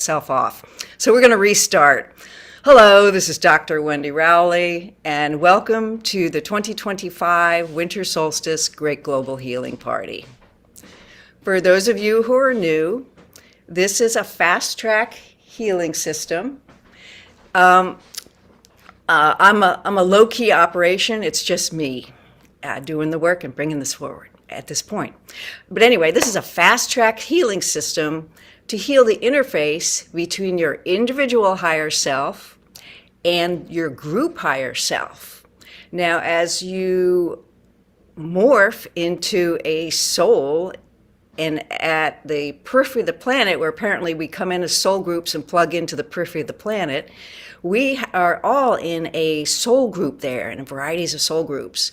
itself off. So we're going to restart. Hello, this is Dr. Wendy Rowley, and welcome to the 2025 Winter Solstice Great Global Healing Party. For those of you who are new, this is a fast-track healing system. I'm a low-key operation. It's just me doing the work and bringing this forward at this point. But anyway, this is a fast-track healing system to heal the interface between your individual higher self and your group higher self. Now, as you morph into a soul and at the periphery of the planet, where apparently we come in as soul groups and plug into the periphery of the planet, we are all in a soul group there, in varieties of soul groups.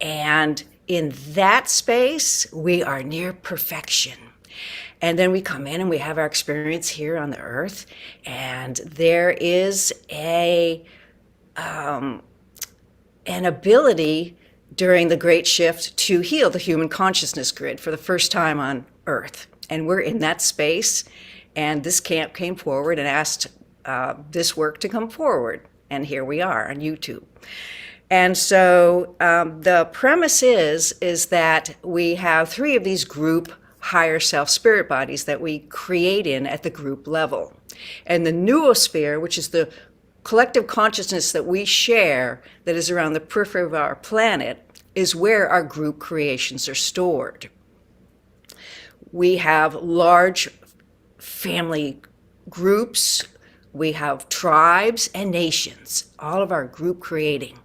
And in that space, we are near perfection. And then we come in and we have our experience here on the earth, and there is an ability during the Great Shift to heal the human consciousness grid for the first time on earth. And we're in that space, and this camp came forward and asked this work to come forward, and here we are on YouTube. And so the premise is that we have 3 of these group higher self spirit bodies that we create in at the group level. And the noosphere, which is the collective consciousness that we share that is around the periphery of our planet, is where our group creations are stored. We have large family groups, we have tribes and nations, all of our group creating.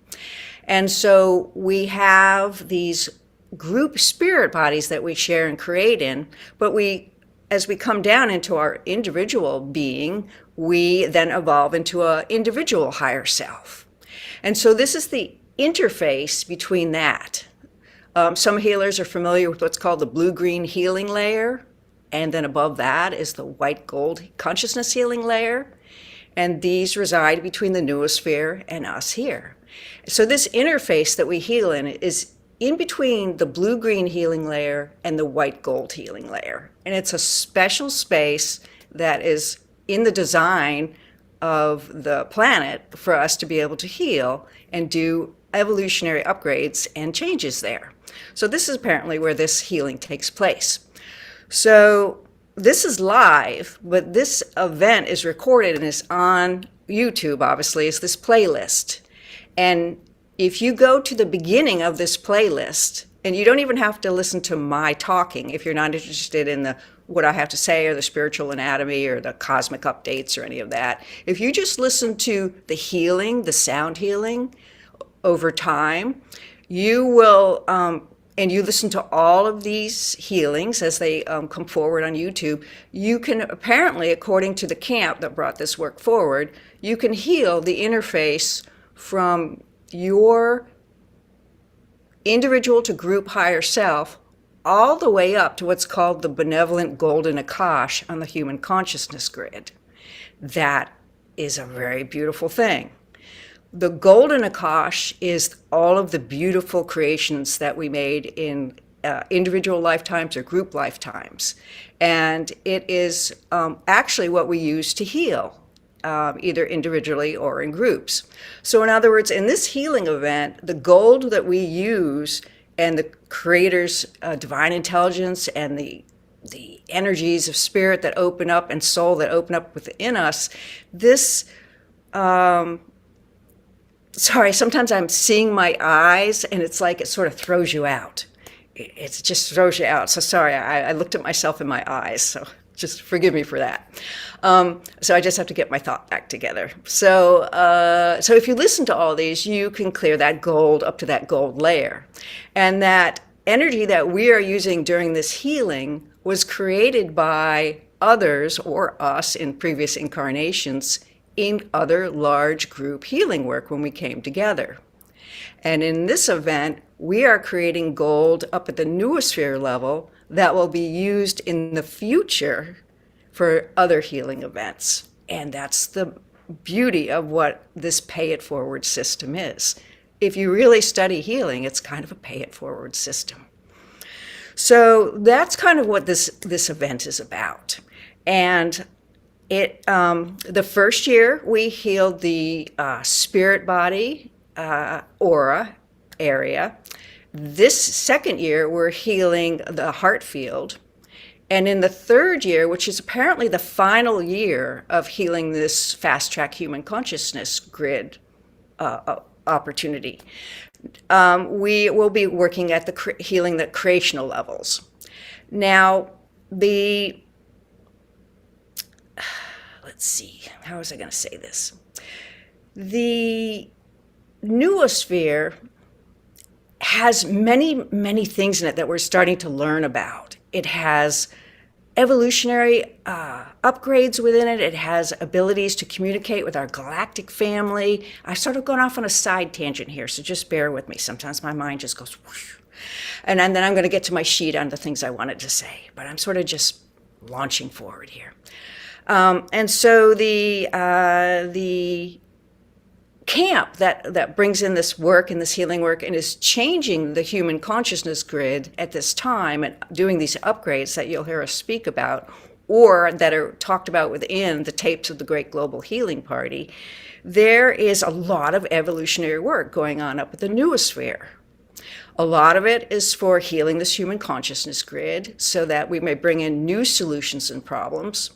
And so we have these group spirit bodies that we share and create in, but as we come down into our individual being, we then evolve into an individual higher self. And so this is the interface between that. Some healers are familiar with what's called the blue-green healing layer, and then above that is the white-gold consciousness healing layer, and these reside between the noosphere and us here. So this interface that we heal in is in between the blue-green healing layer and the white-gold healing layer. And it's a special space that is in the design of the planet for us to be able to heal and do evolutionary upgrades and changes there. So this is apparently where this healing takes place. So this is live, but this event is recorded and is on YouTube, obviously, is this playlist. And if you go to the beginning of this playlist, and you don't even have to listen to my talking if you're not interested in what I have to say or the spiritual anatomy or the cosmic updates or any of that. If you just listen to the healing, the sound healing over time, you will, and you listen to all of these healings as they come forward on YouTube, you can apparently, according to the camp that brought this work forward, you can heal the interface from your individual to group higher self all the way up to what's called the benevolent golden Akash on the human consciousness grid. That is a very beautiful thing. The golden Akash is all of the beautiful creations that we made in individual lifetimes or group lifetimes. And it is actually what we use to heal. Either individually or in groups. So in other words, in this healing event, the gold that we use and the Creator's divine intelligence and the energies of spirit that open up and soul that open up within us, this, sometimes I'm seeing my eyes and it's like it sort of throws you out. It just throws you out. So sorry, I looked at myself in my eyes, so just forgive me for that. So I just have to get my thought back together. So if you listen to all these, you can clear that gold up to that gold layer. And that energy that we are using during this healing was created by others or us in previous incarnations in other large group healing work when we came together. And in this event, we are creating gold up at the noosphere level that will be used in the future for other healing events. And that's the beauty of what this pay it forward system is. If you really study healing, it's kind of a pay it forward system. So that's kind of what this event is about. And The first year we healed the spirit body aura area. This second year we're healing the heart field. And in the third year, which is apparently the final year of healing this fast track human consciousness grid opportunity, we will be working at healing the creational levels. Now, let's see, how was I going to say this? The noosphere has many, many things in it that we're starting to learn about. It has evolutionary upgrades within it. It has abilities to communicate with our galactic family. I've sort of gone off on a side tangent here, so just bear with me. Sometimes my mind just goes whoosh. And then I'm going to get to my sheet on the things I wanted to say, but I'm sort of just launching forward here. And so the camp that brings in this work and this healing work and is changing the human consciousness grid at this time and doing these upgrades that you'll hear us speak about, or that are talked about within the tapes of the Great Global Healing Party, there is a lot of evolutionary work going on up at the noosphere. A lot of it is for healing this human consciousness grid so that we may bring in new solutions and problems.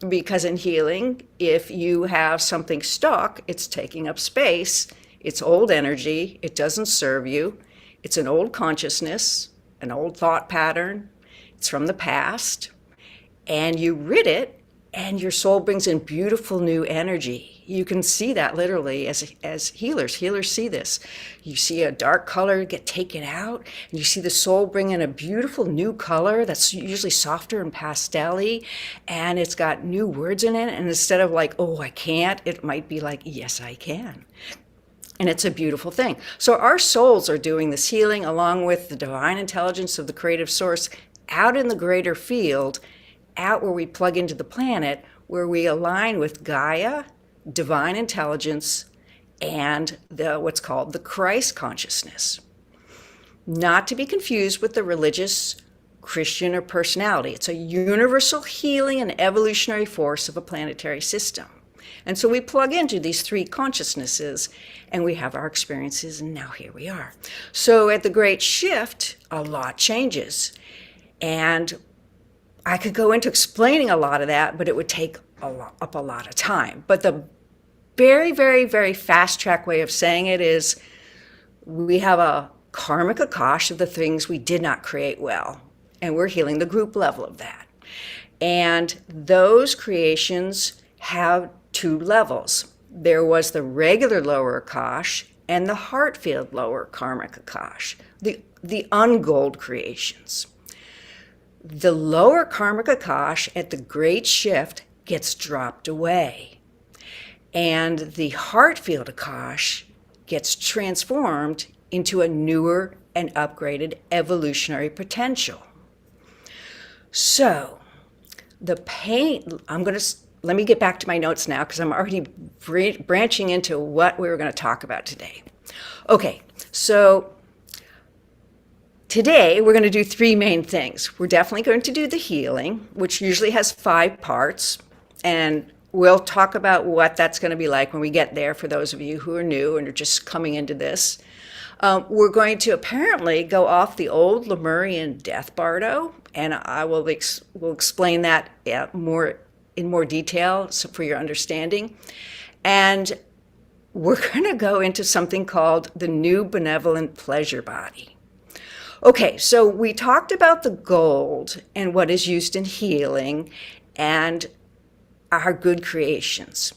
Because in healing, if you have something stuck, it's taking up space, it's old energy, it doesn't serve you, it's an old consciousness, an old thought pattern, it's from the past, and you rid it, and your soul brings in beautiful new energy. You can see that literally as healers. Healers see this. You see a dark color get taken out, and you see the soul bring in a beautiful new color that's usually softer and pastel-y, and it's got new words in it. And instead of like, oh, I can't, it might be like, yes, I can. And it's a beautiful thing. So our souls are doing this healing along with the divine intelligence of the creative source out in the greater field, out where we plug into the planet, where we align with Gaia, divine intelligence, and what's called the Christ consciousness. Not to be confused with the religious, Christian, or personality. It's a universal healing and evolutionary force of a planetary system. And so we plug into these three consciousnesses, and we have our experiences, and now here we are. So at the Great Shift, a lot changes. And I could go into explaining a lot of that, but it would take up a lot of time. But the very, very, very fast track way of saying it is we have a karmic akash of the things we did not create well, and we're healing the group level of that. And those creations have two levels. There was the regular lower akash and the heart field lower karmic akash, the ungold creations. The lower karmic akash at the Great Shift gets dropped away, and the heart field akash gets transformed into a newer and upgraded evolutionary potential. So the pain, let me get back to my notes now because I'm already branching into what we were going to talk about today. Okay, so today, we're going to do three main things. We're definitely going to do the healing, which usually has 5 parts, and we'll talk about what that's going to be like when we get there for those of you who are new and are just coming into this. We're going to apparently go off the old Lemurian death bardo, and I will explain that in more detail for your understanding. And we're going to go into something called the new benevolent pleasure body. Okay, so we talked about the gold and what is used in healing and our good creations.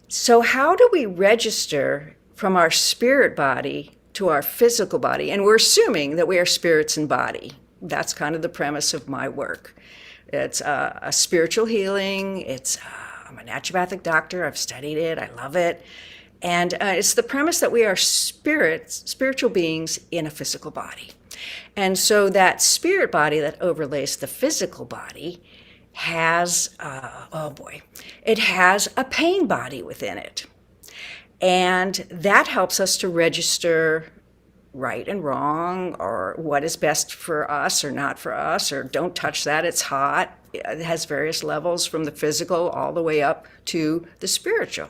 So how do we register from our spirit body to our physical body? And we're assuming that we are spirits in body. That's kind of the premise of my work. It's a spiritual healing. I'm a naturopathic doctor. I've studied it. I love it. And it's the premise that we are spiritual beings in a physical body. And so that spirit body that overlays the physical body has, it has a pain body within it. And that helps us to register right and wrong, or what is best for us or not for us, or don't touch that, it's hot. It has various levels from the physical all the way up to the spiritual.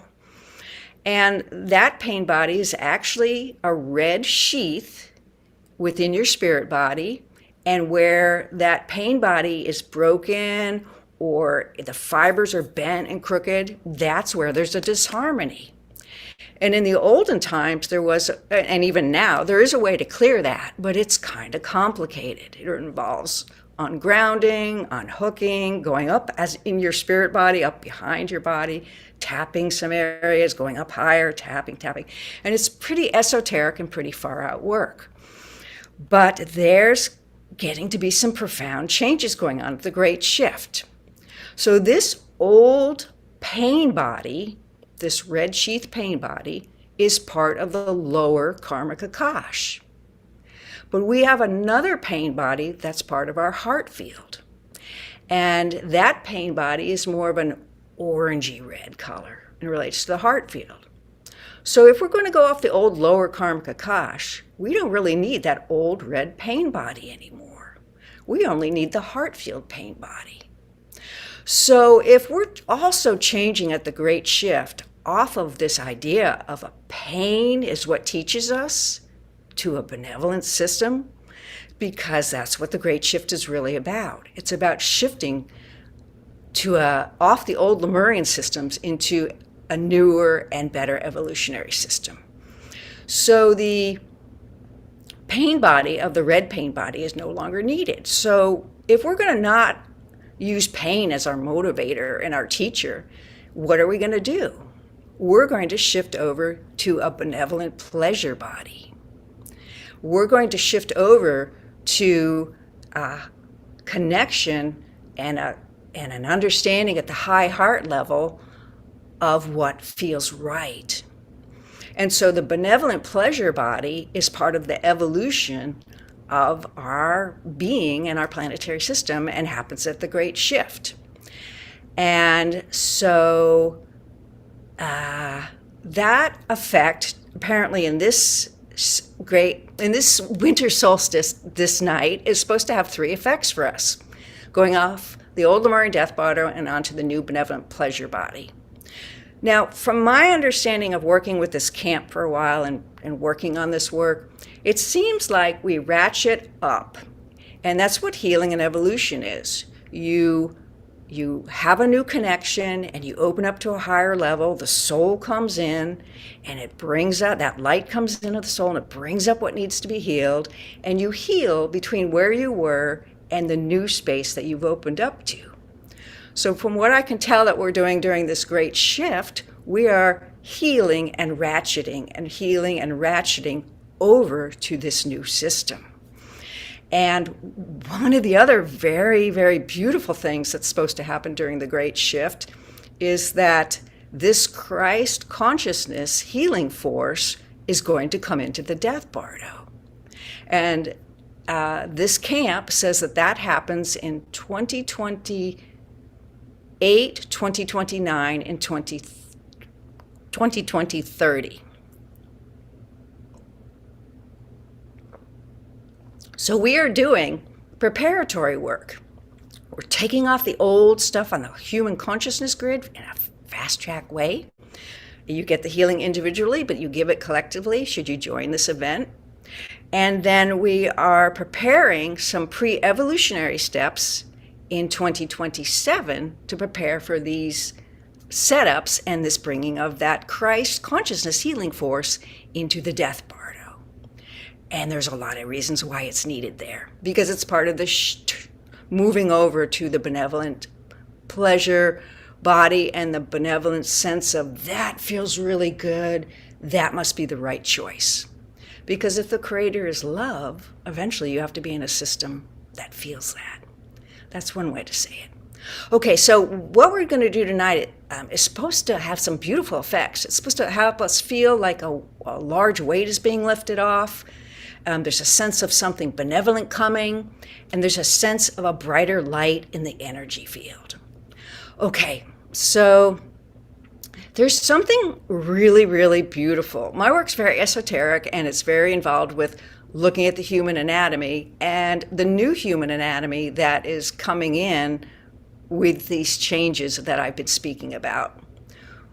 And that pain body is actually a red sheath within your spirit body. And where that pain body is broken or the fibers are bent and crooked, that's where there's a disharmony. And in the olden times, there was, and even now, there is a way to clear that, but it's kind of complicated. It involves ungrounding, unhooking, going up as in your spirit body, up behind your body, tapping some areas, going up higher, tapping. And it's pretty esoteric and pretty far out work. But there's getting to be some profound changes going on with the Great Shift. So this old pain body, this red sheath pain body, is part of the lower karmic akash. But we have another pain body that's part of our heart field. And that pain body is more of an orangey red color and relates to the heart field. So if we're going to go off the old lower karmic akash, we don't really need that old red pain body anymore. We only need the heart field pain body. So if we're also changing at the Great Shift off of this idea of a pain is what teaches us to a benevolent system, because that's what the Great Shift is really about. It's about shifting to off the old Lemurian systems into a newer and better evolutionary system. So the pain body of the red pain body is no longer needed. So if we're going to not use pain as our motivator and our teacher, what are we going to do? We're going to shift over to a benevolent pleasure body. We're going to shift over to connection and an understanding at the high heart level of what feels right. And so the benevolent pleasure body is part of the evolution of our being and our planetary system, and happens at the Great Shift. And so that effect, apparently in this winter solstice this night, is supposed to have three effects for us, going off the old Lemurian death body and onto the new benevolent pleasure body. Now, from my understanding of working with this camp for a while and working on this work, it seems like we ratchet up. And that's what healing and evolution is. You have a new connection and you open up to a higher level, the soul comes in and it brings out, that light comes into the soul and it brings up what needs to be healed, and you heal between where you were and the new space that you've opened up to. So from what I can tell that we're doing during this Great Shift, we are healing and ratcheting over to this new system. And one of the other very, very beautiful things that's supposed to happen during the Great Shift is that this Christ consciousness healing force is going to come into the death bardo. And this camp says that happens in 2028, 2029, and 2030. So we are doing preparatory work. We're taking off the old stuff on the human consciousness grid in a fast-track way. You get the healing individually, but you give it collectively should you join this event. And then we are preparing some pre-evolutionary steps in 2027 to prepare for these setups and this bringing of that Christ consciousness healing force into the death bardo. And there's a lot of reasons why it's needed there, because it's part of the moving over to the benevolent pleasure body and the benevolent sense of that feels really good, that must be the right choice. Because if the Creator is love, eventually you have to be in a system that feels that. That's one way to say it. Okay, so what we're going to do tonight is supposed to have some beautiful effects. It's supposed to help us feel like a large weight is being lifted off. There's a sense of something benevolent coming, and there's a sense of a brighter light in the energy field. Okay, so There's something really, really beautiful. My work's very esoteric and it's very involved with looking at the human anatomy and the new human anatomy that is coming in with these changes that I've been speaking about.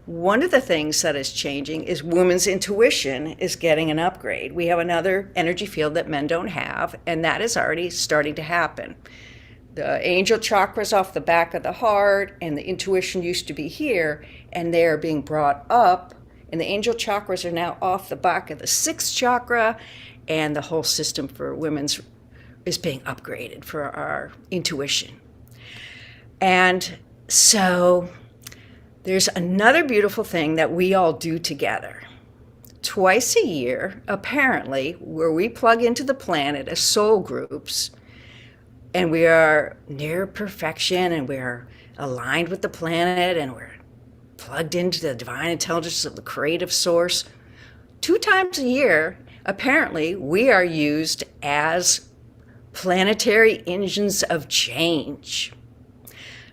One of the things that is changing is women's intuition is getting an upgrade. We have another energy field that men don't have, and that is already starting to happen. The angel chakras off the back of the heart and the intuition used to be here, and they are being brought up, and the angel chakras are now off the back of the sixth chakra, and the whole system for women's is being upgraded for our intuition. And so there's another beautiful thing that we all do together. Twice a year, apparently, where we plug into the planet as soul groups, and we are near perfection, and we're aligned with the planet, and we're plugged into the divine intelligence of the creative source. 2 times a year, apparently, we are used as planetary engines of change.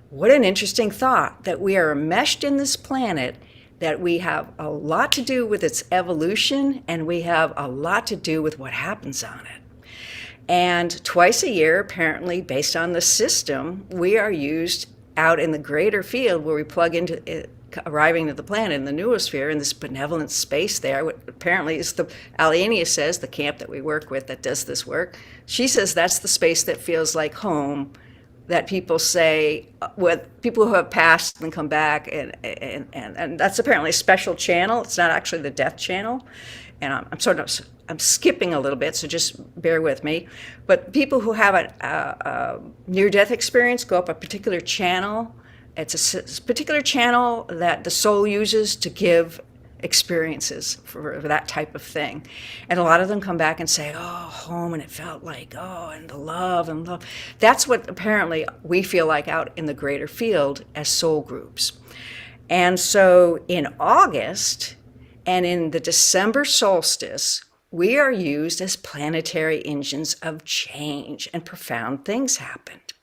What an interesting thought, that we are enmeshed in this planet, that we have a lot to do with its evolution, and we have a lot to do with what happens on it. And twice a year, apparently, based on the system, we are used out in the greater field where we plug into it, arriving to the planet in the noosphere, in this benevolent space there. What apparently is the Allaenea says, the camp that we work with that does this work. She says that's the space that feels like home, that people say, with people who have passed and come back, and that's apparently a special channel. It's not actually the death channel. And I'm skipping a little bit, so just bear with me. But people who have a near-death experience go up a particular channel. It's a particular channel that the soul uses to give experiences for that type of thing. And a lot of them come back and say, oh, home, and it felt like, oh, and the love and love. That's what apparently we feel like out in the greater field as soul groups. And so in August and in the December solstice, we are used as planetary engines of change, and profound things happened.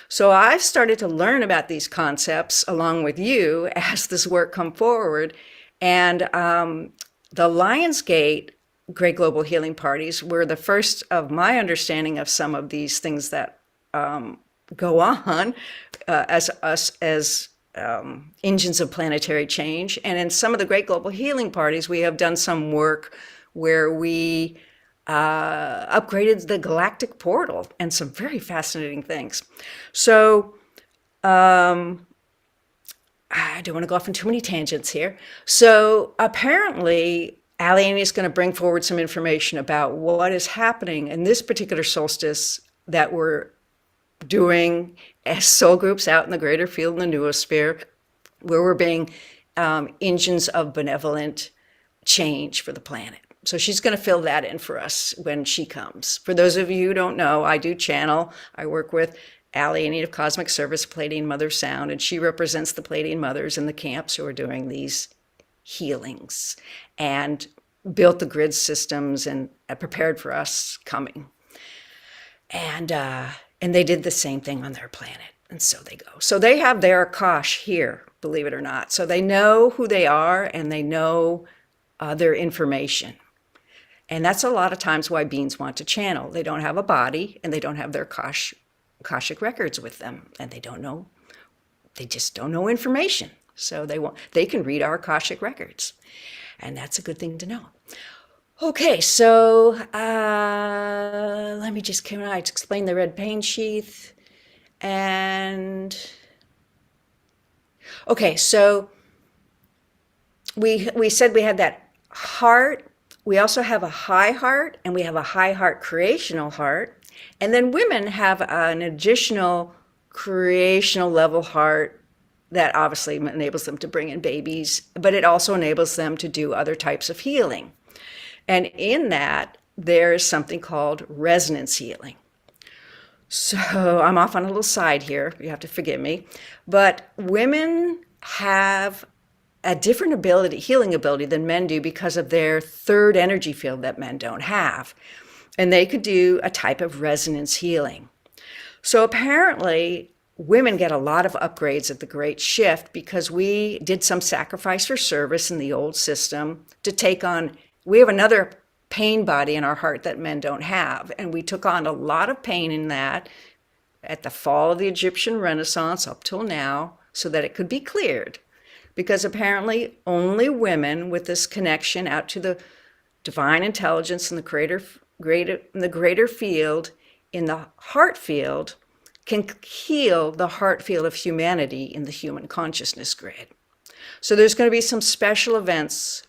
So I've started to learn about these concepts along with you as this work come forward. And the Lionsgate Great Global Healing Parties were the first of my understanding of some of these things that go on as engines of planetary change. And in some of the Great Global Healing Parties, we have done some work where we upgraded the galactic portal and some very fascinating things. So I don't want to go off on too many tangents here. So apparently, Allaenea is going to bring forward some information about what is happening in this particular solstice that we're doing as soul groups out in the greater field in the noosphere, where we're being engines of benevolent change for the planet. So she's going to fill that in for us when she comes. For those of you who don't know, I do channel. I work with Allaenea of Cosmic Service, Pleiadian Mother Sound, and she represents the Pleiadian mothers in the camps who are doing these healings and built the grid systems and prepared for us coming. And they did the same thing on their planet, and so they go. So they have their Akash here, believe it or not. So they know who they are, and they know their information. And that's a lot of times why beings want to channel. They don't have a body, and they don't have their Akashic records with them, and they just don't know information. So they can read our Akashic records, and that's a good thing to know. Okay, so let me just explain the red pain sheath. And okay, so we said we had that heart. We also have a high heart, and we have a high heart creational heart. And then women have an additional creational level heart that obviously enables them to bring in babies, but it also enables them to do other types of healing. And in that, there is something called resonance healing. So I'm off on a little side here. You have to forgive me. But women have a different healing ability than men do because of their third energy field that men don't have. And they could do a type of resonance healing. So apparently, women get a lot of upgrades at the Great Shift because we did some sacrifice for service in the old system to take on, we have another pain body in our heart that men don't have. And we took on a lot of pain in that at the fall of the Egyptian Renaissance up till now so that it could be cleared. Because apparently only women with this connection out to the divine intelligence in the greater field, in the heart field, can heal the heart field of humanity in the human consciousness grid. So there's going to be some special events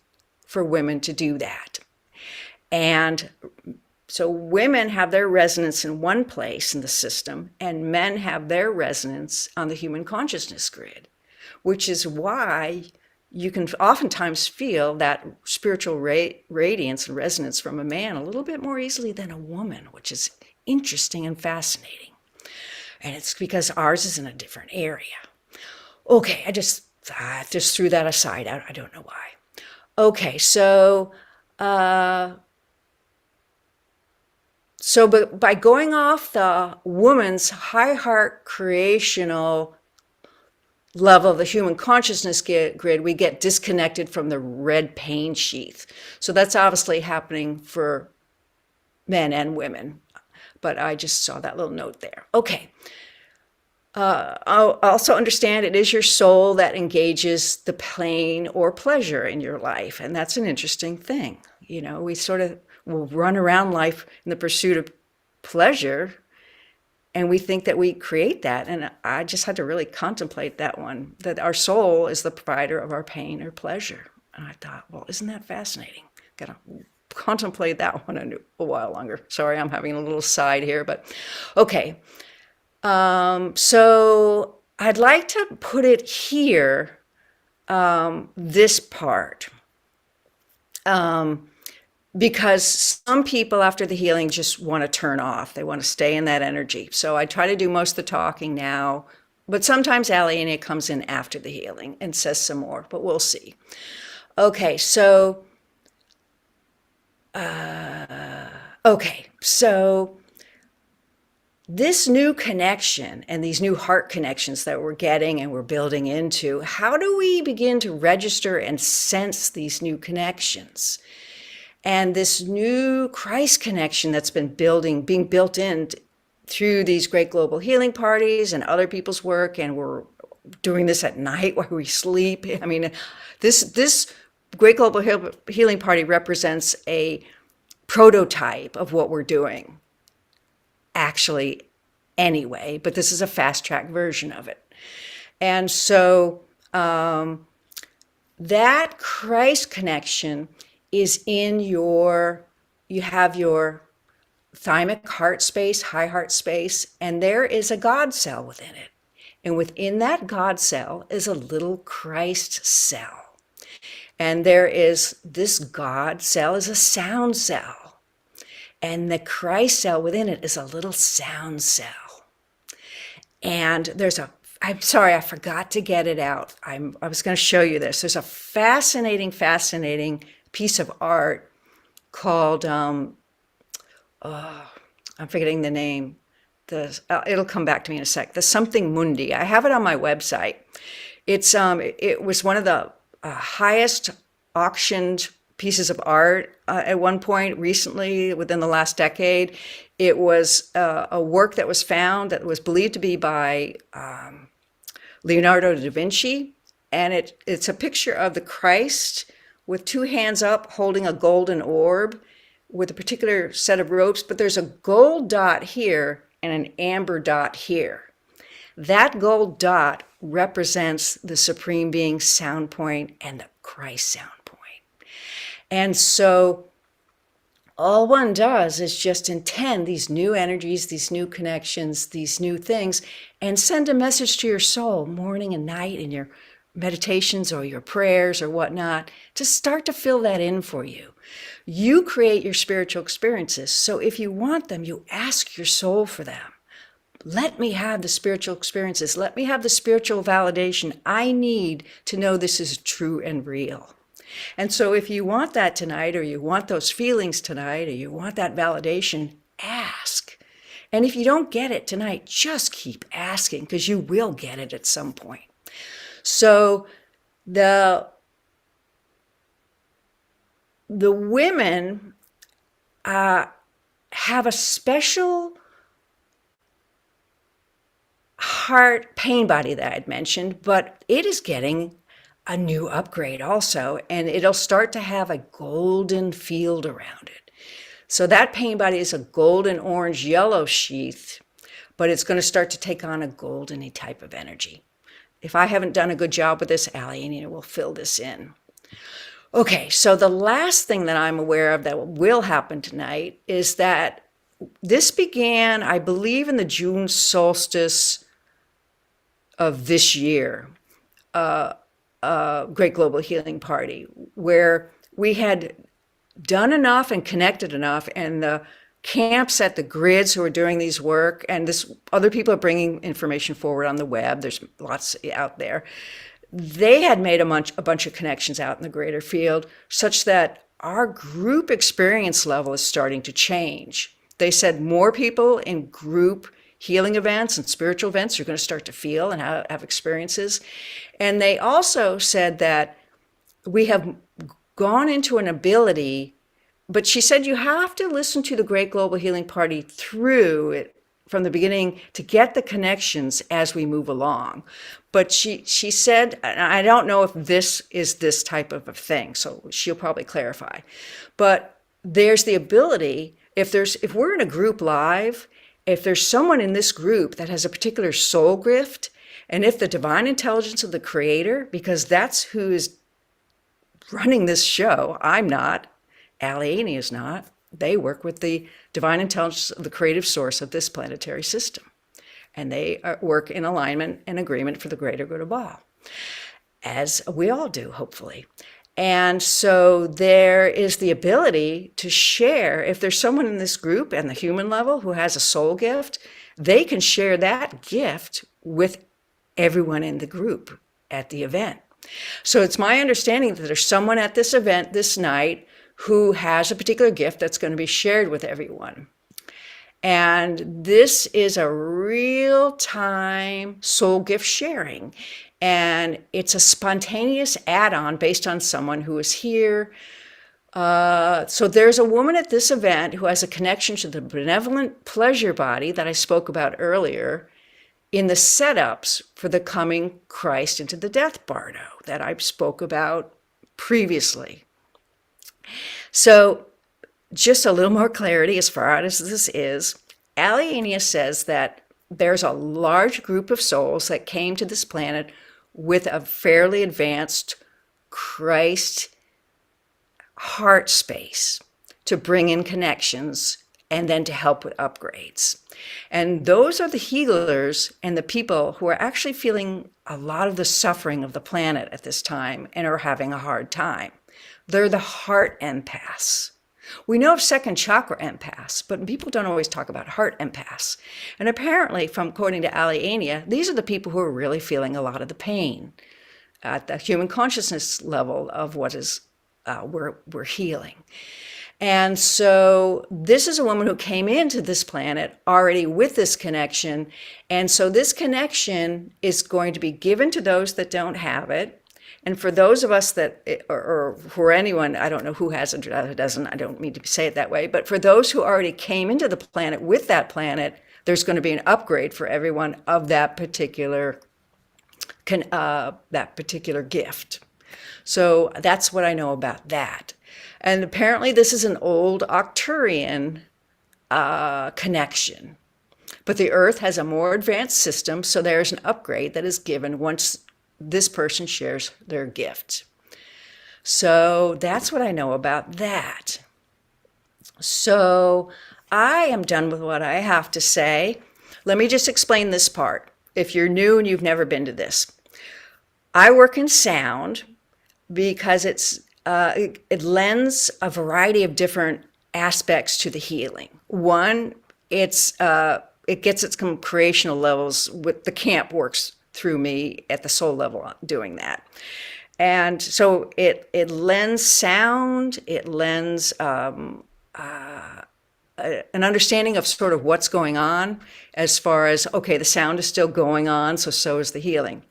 for women to do that. And so women have their resonance in one place in the system, and men have their resonance on the human consciousness grid, which is why you can oftentimes feel that spiritual radiance and resonance from a man a little bit more easily than a woman, which is interesting and fascinating. And it's because ours is in a different area. Okay, I just threw that aside. I don't know why. Okay, so but by going off the woman's high heart creational level of the human consciousness grid, we get disconnected from the red pain sheath. So that's obviously happening for men and women. But I just saw that little note there. Okay. I'll also understand it is your soul that engages the pain or pleasure in your life. And that's an interesting thing. You know, we sort of will run around life in the pursuit of pleasure, and we think that we create that. And I just had to really contemplate that one, that our soul is the provider of our pain or pleasure. And I thought, well, isn't that fascinating? Got to contemplate that one a while longer. Sorry, I'm having a little side here, but okay. So I'd like to put it here, this part, because some people after the healing just want to turn off. They want to stay in that energy. So I try to do most of the talking now, but sometimes Allaenea comes in after the healing and says some more, but we'll see. Okay, so this new connection and these new heart connections that we're getting and we're building into, how do we begin to register and sense these new connections? And this new Christ connection that's been being built in through these great global healing parties and other people's work, and we're doing this at night while we sleep. I mean, this great global healing party represents a prototype of what we're doing, actually, anyway, but this is a fast-track version of it. And so that Christ connection is in you have your thymic heart space, high heart space, and there is a God cell within it. And within that God cell is a little Christ cell. And there is, this God cell is a sound cell. And the Christ cell within it is a little sound cell. And I'm sorry, I forgot to get it out. I was going to show you this. There's a fascinating piece of art called, I'm forgetting the name. It'll come back to me in a sec. The Something Mundi. I have it on my website. It was one of the highest auctioned pieces of art at one point recently, within the last decade. It was a work that was found that was believed to be by Leonardo da Vinci, and it's a picture of the Christ with two hands up holding a golden orb with a particular set of ropes, but there's a gold dot here and an amber dot here. That gold dot represents the Supreme Being sound point and the Christ sound point. And so all one does is just intend these new energies, these new connections, these new things, and send a message to your soul morning and night in your meditations or your prayers or whatnot, to start to fill that in for you. You create your spiritual experiences. So if you want them, you ask your soul for them. Let me have the spiritual experiences. Let me have the spiritual validation I need to know this is true and real. And so if you want that tonight, or you want those feelings tonight, or you want that validation, ask. And if you don't get it tonight, just keep asking, because you will get it at some point. So the women have a special heart pain body that I'd mentioned, but it is getting a new upgrade also, and it'll start to have a golden field around it. So that pain body is a golden orange yellow sheath, but it's going to start to take on a goldeny type of energy. If I haven't done a good job with this, Allaenea will fill this in. Okay, so the last thing that I'm aware of that will happen tonight is that this began, I believe, in the June solstice of this year, Great Global Healing Party, where we had done enough and connected enough, and the camps at the grids who are doing these work, and this other people are bringing information forward on the web, there's lots out there, they had made a bunch of connections out in the greater field, such that our group experience level is starting to change. They said more people in group healing events and spiritual events are going to start to feel and have experiences. And they also said that we have gone into an ability, but she said you have to listen to the Great Global Healing Party through it from the beginning to get the connections as we move along. But she said, and I don't know if this is this type of a thing, so she'll probably clarify, but there's the ability, if we're in a group live, if there's someone in this group that has a particular soul gift, and if the divine intelligence of the creator, because that's who is running this show, I'm not, Allaenea is not, they work with the divine intelligence of the creative source of this planetary system. And they work in alignment and agreement for the greater good of all, as we all do, hopefully. And so there is the ability to share. If there's someone in this group and the human level who has a soul gift, they can share that gift with everyone in the group at the event. So it's my understanding that there's someone at this event this night who has a particular gift that's going to be shared with everyone. And this is a real-time soul gift sharing. And it's a spontaneous add-on based on someone who is here. So there's a woman at this event who has a connection to the benevolent pleasure body that I spoke about earlier in the setups for the coming Christ into the death bardo that I spoke about previously. So just a little more clarity as far as this is, Allaenea says that there's a large group of souls that came to this planet with a fairly advanced Christ heart space to bring in connections and then to help with upgrades. And those are the healers and the people who are actually feeling a lot of the suffering of the planet at this time and are having a hard time. They're the heart empaths. We know of second chakra empaths, but people don't always talk about heart empaths. And apparently, according to Allaenea, these are the people who are really feeling a lot of the pain at the human consciousness level of what is we're healing. And so this is a woman who came into this planet already with this connection. And so this connection is going to be given to those that don't have it. And for those of us that, or for anyone, I don't know who has it or who doesn't, I don't mean to say it that way, but for those who already came into the planet with that planet, there's going to be an upgrade for everyone of that particular gift. So that's what I know about that. And apparently this is an old Arcturian connection. But the Earth has a more advanced system, so there's an upgrade that is given once this person shares their gift. So that's what I know about that. So I am done with what I have to say. Let me just explain this part. If you're new and you've never been to this, I work in sound because it lends a variety of different aspects to the healing. One, it gets its creational levels with the camp works through me at the soul level doing that. And so it lends sound, it lends an understanding of sort of what's going on, as far as, okay, the sound is still going on, so is the healing.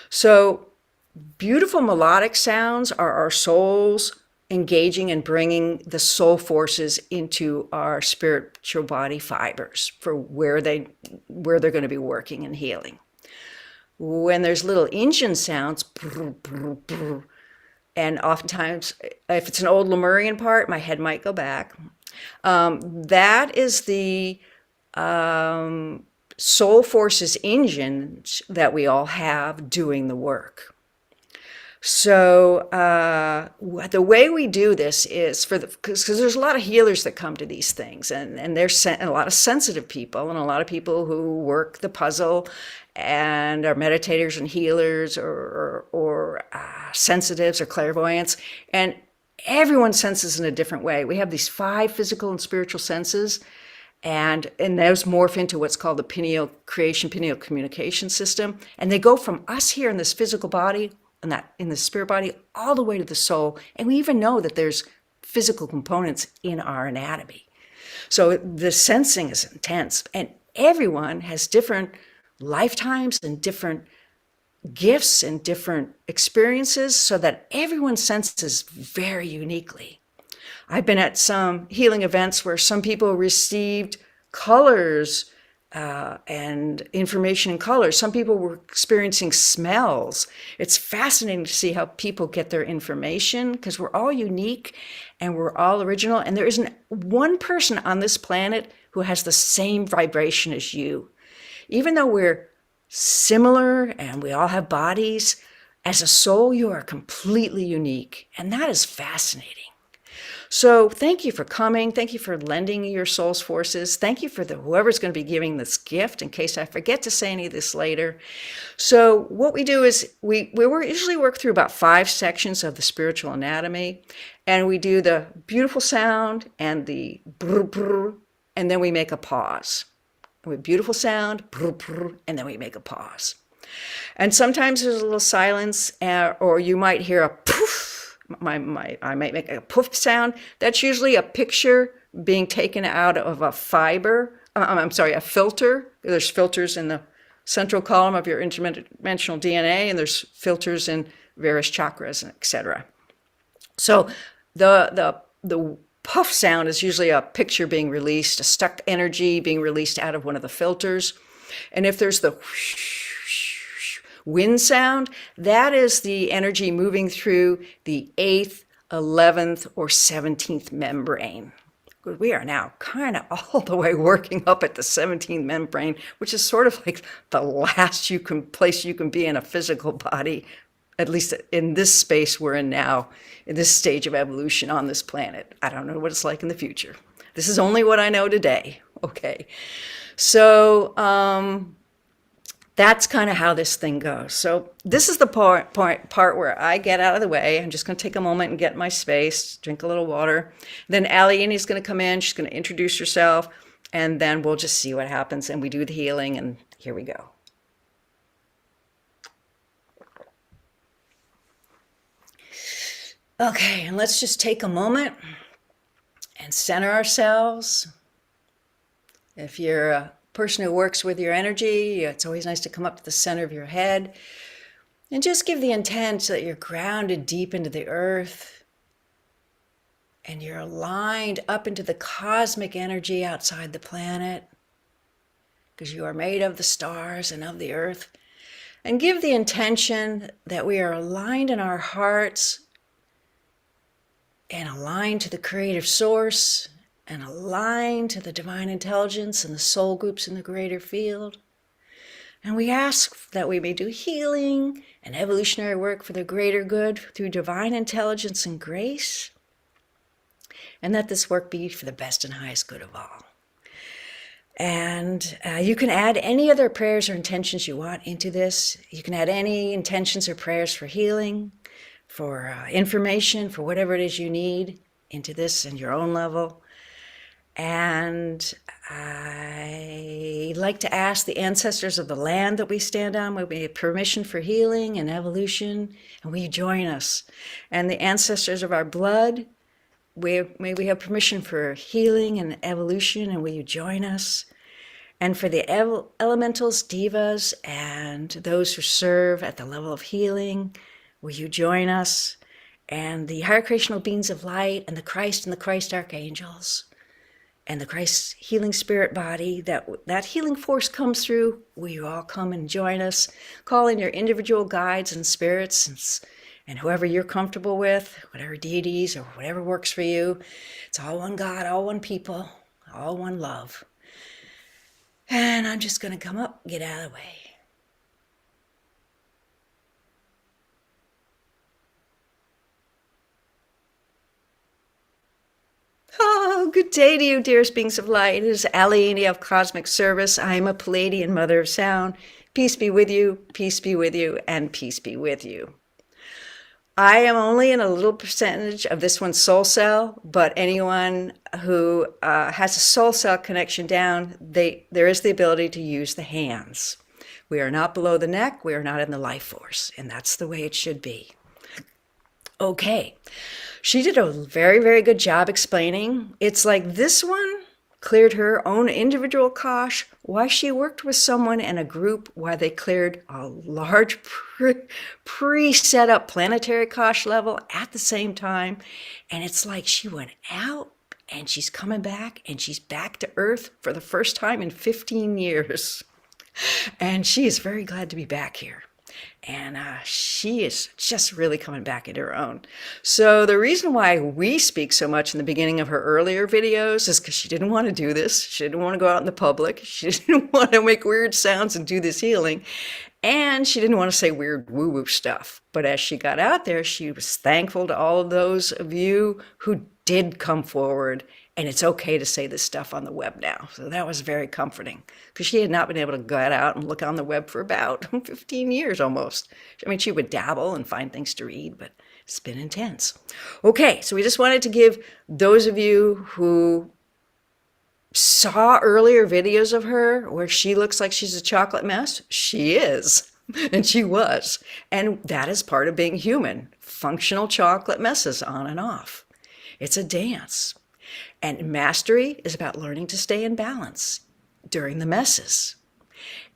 So beautiful melodic sounds are our souls engaging and bringing the soul forces into our spiritual body fibers for where they're going to be working and healing. When there's little engine sounds, brr, brr, brr, and oftentimes, if it's an old Lemurian part, my head might go back. That is the soul forces engines that we all have doing the work. So the way we do this is because there's a lot of healers that come to these things, and there's a lot of sensitive people and a lot of people who work the puzzle and are meditators and healers or sensitives or clairvoyants, and everyone senses in a different way. We have these 5 physical and spiritual senses, and those morph into what's called the pineal communication system, and they go from us here in this physical body and that in the spirit body all the way to the soul. And we even know that there's physical components in our anatomy. So the sensing is intense, and everyone has different lifetimes and different gifts and different experiences, so that everyone senses very uniquely. I've been at some healing events where some people received colors and information in colors. Some people were experiencing smells. It's fascinating to see how people get their information, because we're all unique and we're all original, and there isn't one person on this planet who has the same vibration as you. Even though we're similar and we all have bodies, as a soul, you are completely unique, and that is fascinating. So thank you for coming. Thank you for lending your soul's forces. Thank you for whoever's going to be giving this gift, in case I forget to say any of this later. So what we do is we usually work through about 5 sections of the spiritual anatomy, and we do the beautiful sound and the brr, brr, and then we make a pause. With beautiful sound, brr, brr, and then we make a pause. And sometimes there's a little silence, or you might hear a poof. I might make a poof sound. That's usually a picture being taken out of a a filter. There's filters in the central column of your interdimensional DNA, and there's filters in various chakras, etc. So the puff sound is usually a picture being released, a stuck energy being released out of one of the filters. And if there's the wind sound, that is the energy moving through the 8th, 11th, or 17th membrane. We are now kind of all the way working up at the 17th membrane, which is sort of like the last place you can be in a physical body, at least in this space we're in now, in this stage of evolution on this planet. I don't know what it's like in the future. This is only what I know today. Okay. So, that's kind of how this thing goes. So this is the part where I get out of the way. I'm just going to take a moment and get my space, drink a little water. Then Allaenea is going to come in. She's going to introduce herself, and then we'll just see what happens. And we do the healing, and here we go. Okay, and let's just take a moment and center ourselves. If you're a person who works with your energy, it's always nice to come up to the center of your head and just give the intent that you're grounded deep into the earth and you're aligned up into the cosmic energy outside the planet, because you are made of the stars and of the earth. And give the intention that we are aligned in our hearts and aligned to the creative source and aligned to the divine intelligence and the soul groups in the greater field. And we ask that we may do healing and evolutionary work for the greater good through divine intelligence and grace, and that this work be for the best and highest good of all. And you can add any other prayers or intentions you want into this. You can add any intentions or prayers for healing, for information, for whatever it is you need into this in your own level. And I like to ask the ancestors of the land that we stand on, will we have permission for healing and evolution, and will you join us? And the ancestors of our blood, may we have permission for healing and evolution, and will you join us? And for the elementals, divas, and those who serve at the level of healing, will you join us? And the higher creational beings of light, and the Christ archangels, and the Christ healing spirit body, that healing force comes through, will you all come and join us? Call in your individual guides and spirits, and whoever you're comfortable with, whatever deities or whatever works for you. It's all one God, all one people, all one love. And I'm just going to come up, get out of the way. Oh, good day to you, dearest beings of light. It is Allaenea of Cosmic Service. I am a Palladian Mother of Sound. Peace be with you, peace be with you, and peace be with you. I am only in a little percentage of this one's soul cell, but anyone who has a soul cell connection down, there is the ability to use the hands. We are not below the neck, we are not in the life force, and that's the way it should be. Okay, she did a very, very good job explaining. It's like this one cleared her own individual kosh while she worked with someone in a group while they cleared a large pre-set up planetary kosh level at the same time. And it's like she went out and she's coming back and she's back to Earth for the first time in 15 years. And she is very glad to be back here. And she is just really coming back into her own. So the reason why we speak so much in the beginning of her earlier videos is because she didn't want to do this. She didn't want to go out in the public. She didn't want to make weird sounds and do this healing. And she didn't want to say weird woo-woo stuff. But as she got out there, she was thankful to all of those of you who did come forward. And it's okay to say this stuff on the web now. So that was very comforting because she had not been able to get out and look on the web for about 15 years almost. I mean, she would dabble and find things to read, but it's been intense. Okay, so we just wanted to give those of you who saw earlier videos of her where she looks like she's a chocolate mess. She is, and she was. And that is part of being human. Functional chocolate messes on and off. It's a dance. And mastery is about learning to stay in balance during the messes.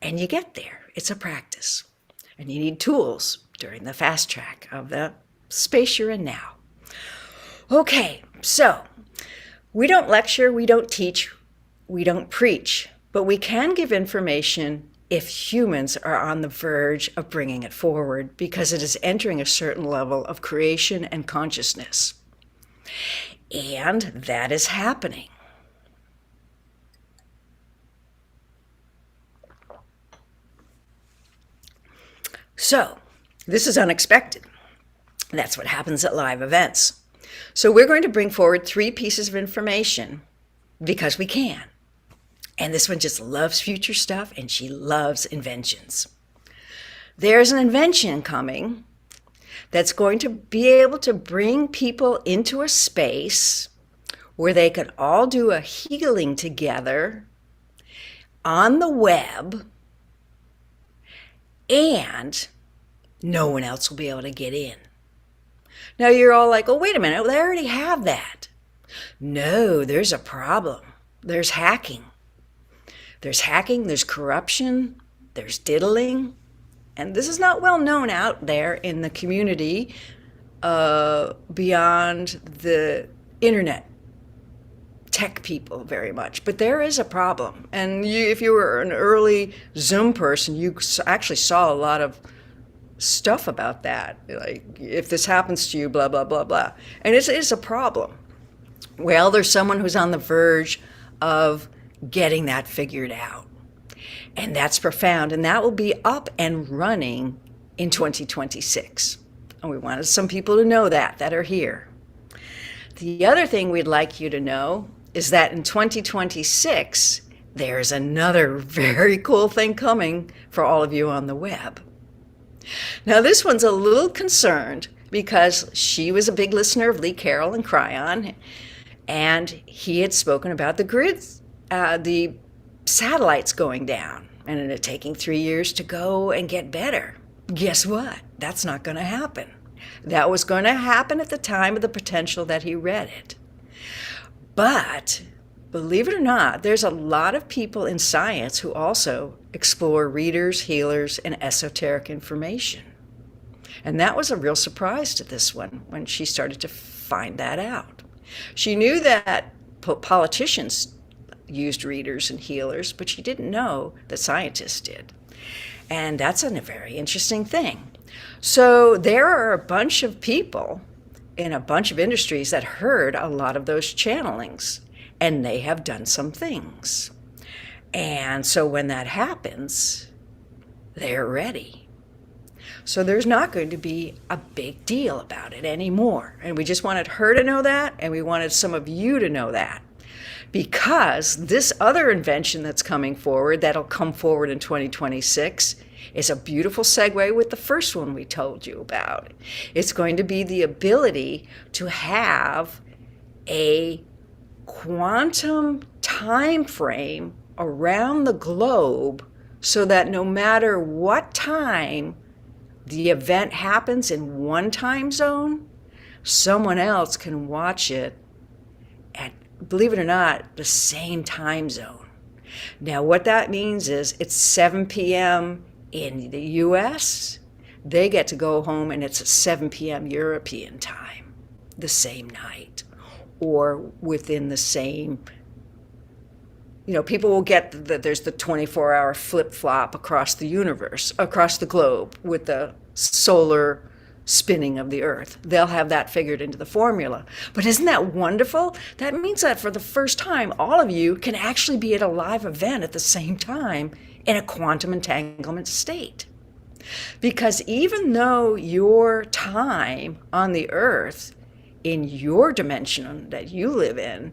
And you get there. It's a practice. And you need tools during the fast track of the space you're in now. Okay, so we don't lecture, we don't teach, we don't preach, but we can give information if humans are on the verge of bringing it forward because it is entering a certain level of creation and consciousness. And that is happening. So, this is unexpected. That's what happens at live events. So we're going to bring forward 3 pieces of information because we can. And this one just loves future stuff and she loves inventions. There's an invention coming that's going to be able to bring people into a space where they can all do a healing together on the web, and no one else will be able to get in. Now you're all like, oh, wait a minute, they already have that. No, there's a problem. There's hacking. There's corruption, there's diddling. And this is not well known out there in the community beyond the internet tech people very much. But there is a problem. And if you were an early Zoom person, you actually saw a lot of stuff about that. Like, if this happens to you, blah, blah, blah, blah. And it's a problem. Well, there's someone who's on the verge of getting that figured out. And that's profound, and that will be up and running in 2026. And we wanted some people to know that are here. The other thing we'd like you to know is that in 2026, there's another very cool thing coming for all of you on the web. Now, this one's a little concerned because she was a big listener of Lee Carroll and Cryon, and he had spoken about the grids, the satellites going down and it taking 3 years to go and get better. Guess what? That's not going to happen. That was going to happen at the time of the potential that he read it. But believe it or not, there's a lot of people in science who also explore readers, healers, and esoteric information. And that was a real surprise to this one when she started to find that out. She knew that politicians used readers and healers, but she didn't know that scientists did. And that's a very interesting thing. So there are a bunch of people in a bunch of industries that heard a lot of those channelings, and they have done some things. And so when that happens, they're ready. So there's not going to be a big deal about it anymore. And we just wanted her to know that, and we wanted some of you to know that. Because this other invention that's coming forward, that'll come forward in 2026, is a beautiful segue with the first one we told you about. It's going to be the ability to have a quantum time frame around the globe so that no matter what time the event happens in one time zone, someone else can watch it at, believe it or not, the same time zone. Now, what that means is it's 7 p.m. in the US. They get to go home and it's 7 p.m. European time the same night, or within the same, people will get that there's the 24-hour flip-flop across the universe, across the globe, with the solar spinning of the earth. They'll have that figured into the formula. But isn't that wonderful? That means that for the first time, all of you can actually be at a live event at the same time in a quantum entanglement state. Because even though your time on the earth in your dimension that you live in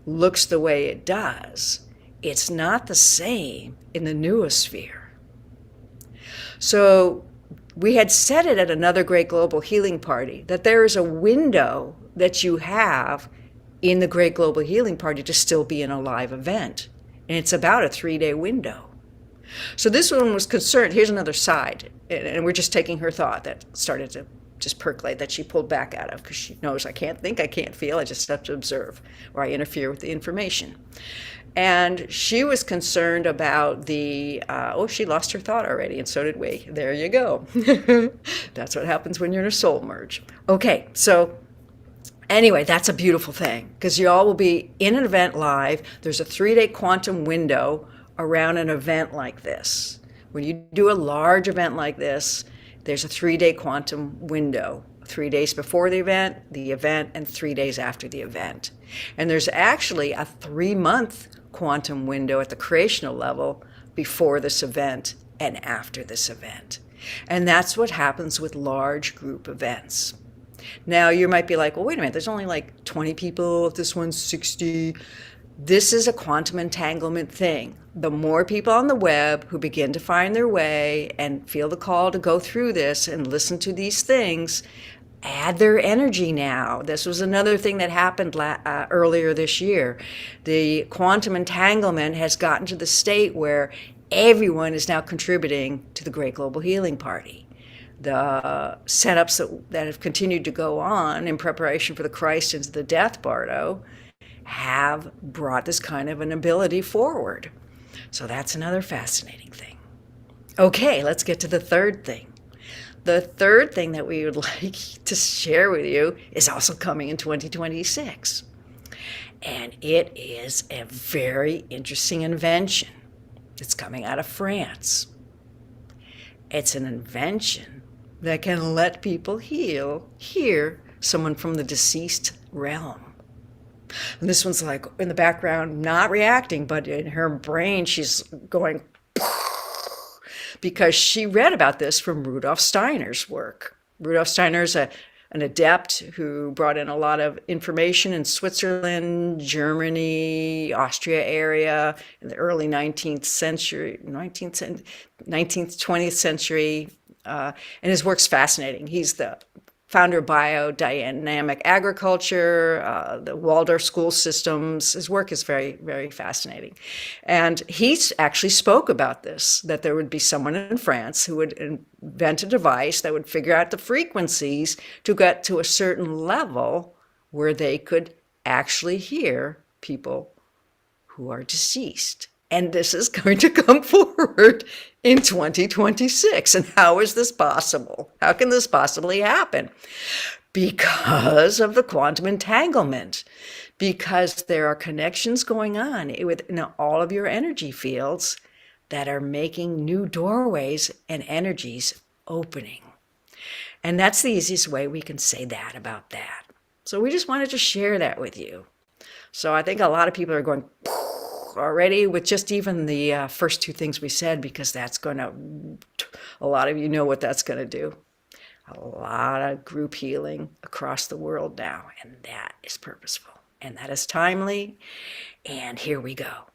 looks the way it does, it's not the same in the noosphere. So we had said it at another great global healing party that there is a window that you have in the great global healing party to still be in a live event. And it's about a 3-day window. So this one was concerned. Here's another side. And we're just taking her thought that started to just percolate, that she pulled back out of, because she knows I can't think, I can't feel, I just have to observe, or I interfere with the information. And she was concerned about the, she lost her thought already, and so did we. There you go. That's what happens when you're in a soul merge. Okay, so anyway, that's a beautiful thing, because you all will be in an event live. There's a 3-day quantum window around an event like this. When you do a large event like this, there's a 3-day quantum window, 3 days before the event, and 3 days after the event. And there's actually a 3-month quantum window at the creational level before this event and after this event. And that's what happens with large group events. Now, you might be like, well, wait a minute, there's only like 20 people, if this one's 60. This is a quantum entanglement thing. The more people on the web who begin to find their way and feel the call to go through this and listen to these things, add their energy now. This was another thing that happened earlier this year. The quantum entanglement has gotten to the state where everyone is now contributing to the Great Global Healing Party. The setups that have continued to go on in preparation for the Christ into the Death Bardo have brought this kind of an ability forward. So that's another fascinating thing. Okay, let's get to the third thing. The third thing that we would like to share with you is also coming in 2026. And it is a very interesting invention. It's coming out of France. It's an invention that can let people hear someone from the deceased realm. And this one's like in the background, not reacting, but in her brain, she's going because she read about this from Rudolf Steiner's work. Rudolf Steiner's an adept who brought in a lot of information in Switzerland, Germany, Austria area in the early 19th, 20th century. And his work's fascinating. He's the founder of biodynamic agriculture, the Waldorf school systems. His work is very, very fascinating. And he actually spoke about this, that there would be someone in France who would invent a device that would figure out the frequencies to get to a certain level where they could actually hear people who are deceased. And this is going to come forward in 2026. And how is this possible? How can this possibly happen? Because of the quantum entanglement, because there are connections going on within all of your energy fields that are making new doorways and energies opening. And that's the easiest way we can say that about that. So we just wanted to share that with you. So I think a lot of people are going already with just even the first two things we said, because that's going to, a lot of you know what that's going to do. A lot of group healing across the world now, and that is purposeful, and that is timely, and here we go.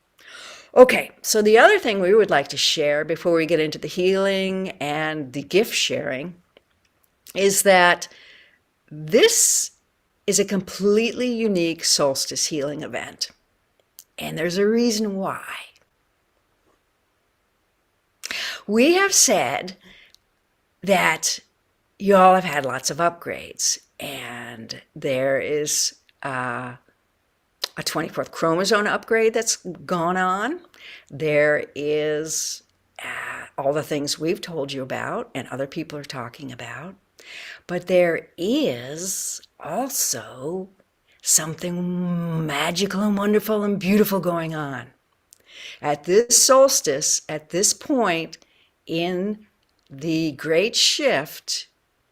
Okay, so the other thing we would like to share before we get into the healing and the gift sharing is that this is a completely unique solstice healing event, and there's a reason why. We have said that you all have had lots of upgrades, and there is a 24th chromosome upgrade that's gone on. There is all the things we've told you about and other people are talking about. But there is also something magical and wonderful and beautiful going on. At this solstice, at this point in the great shift,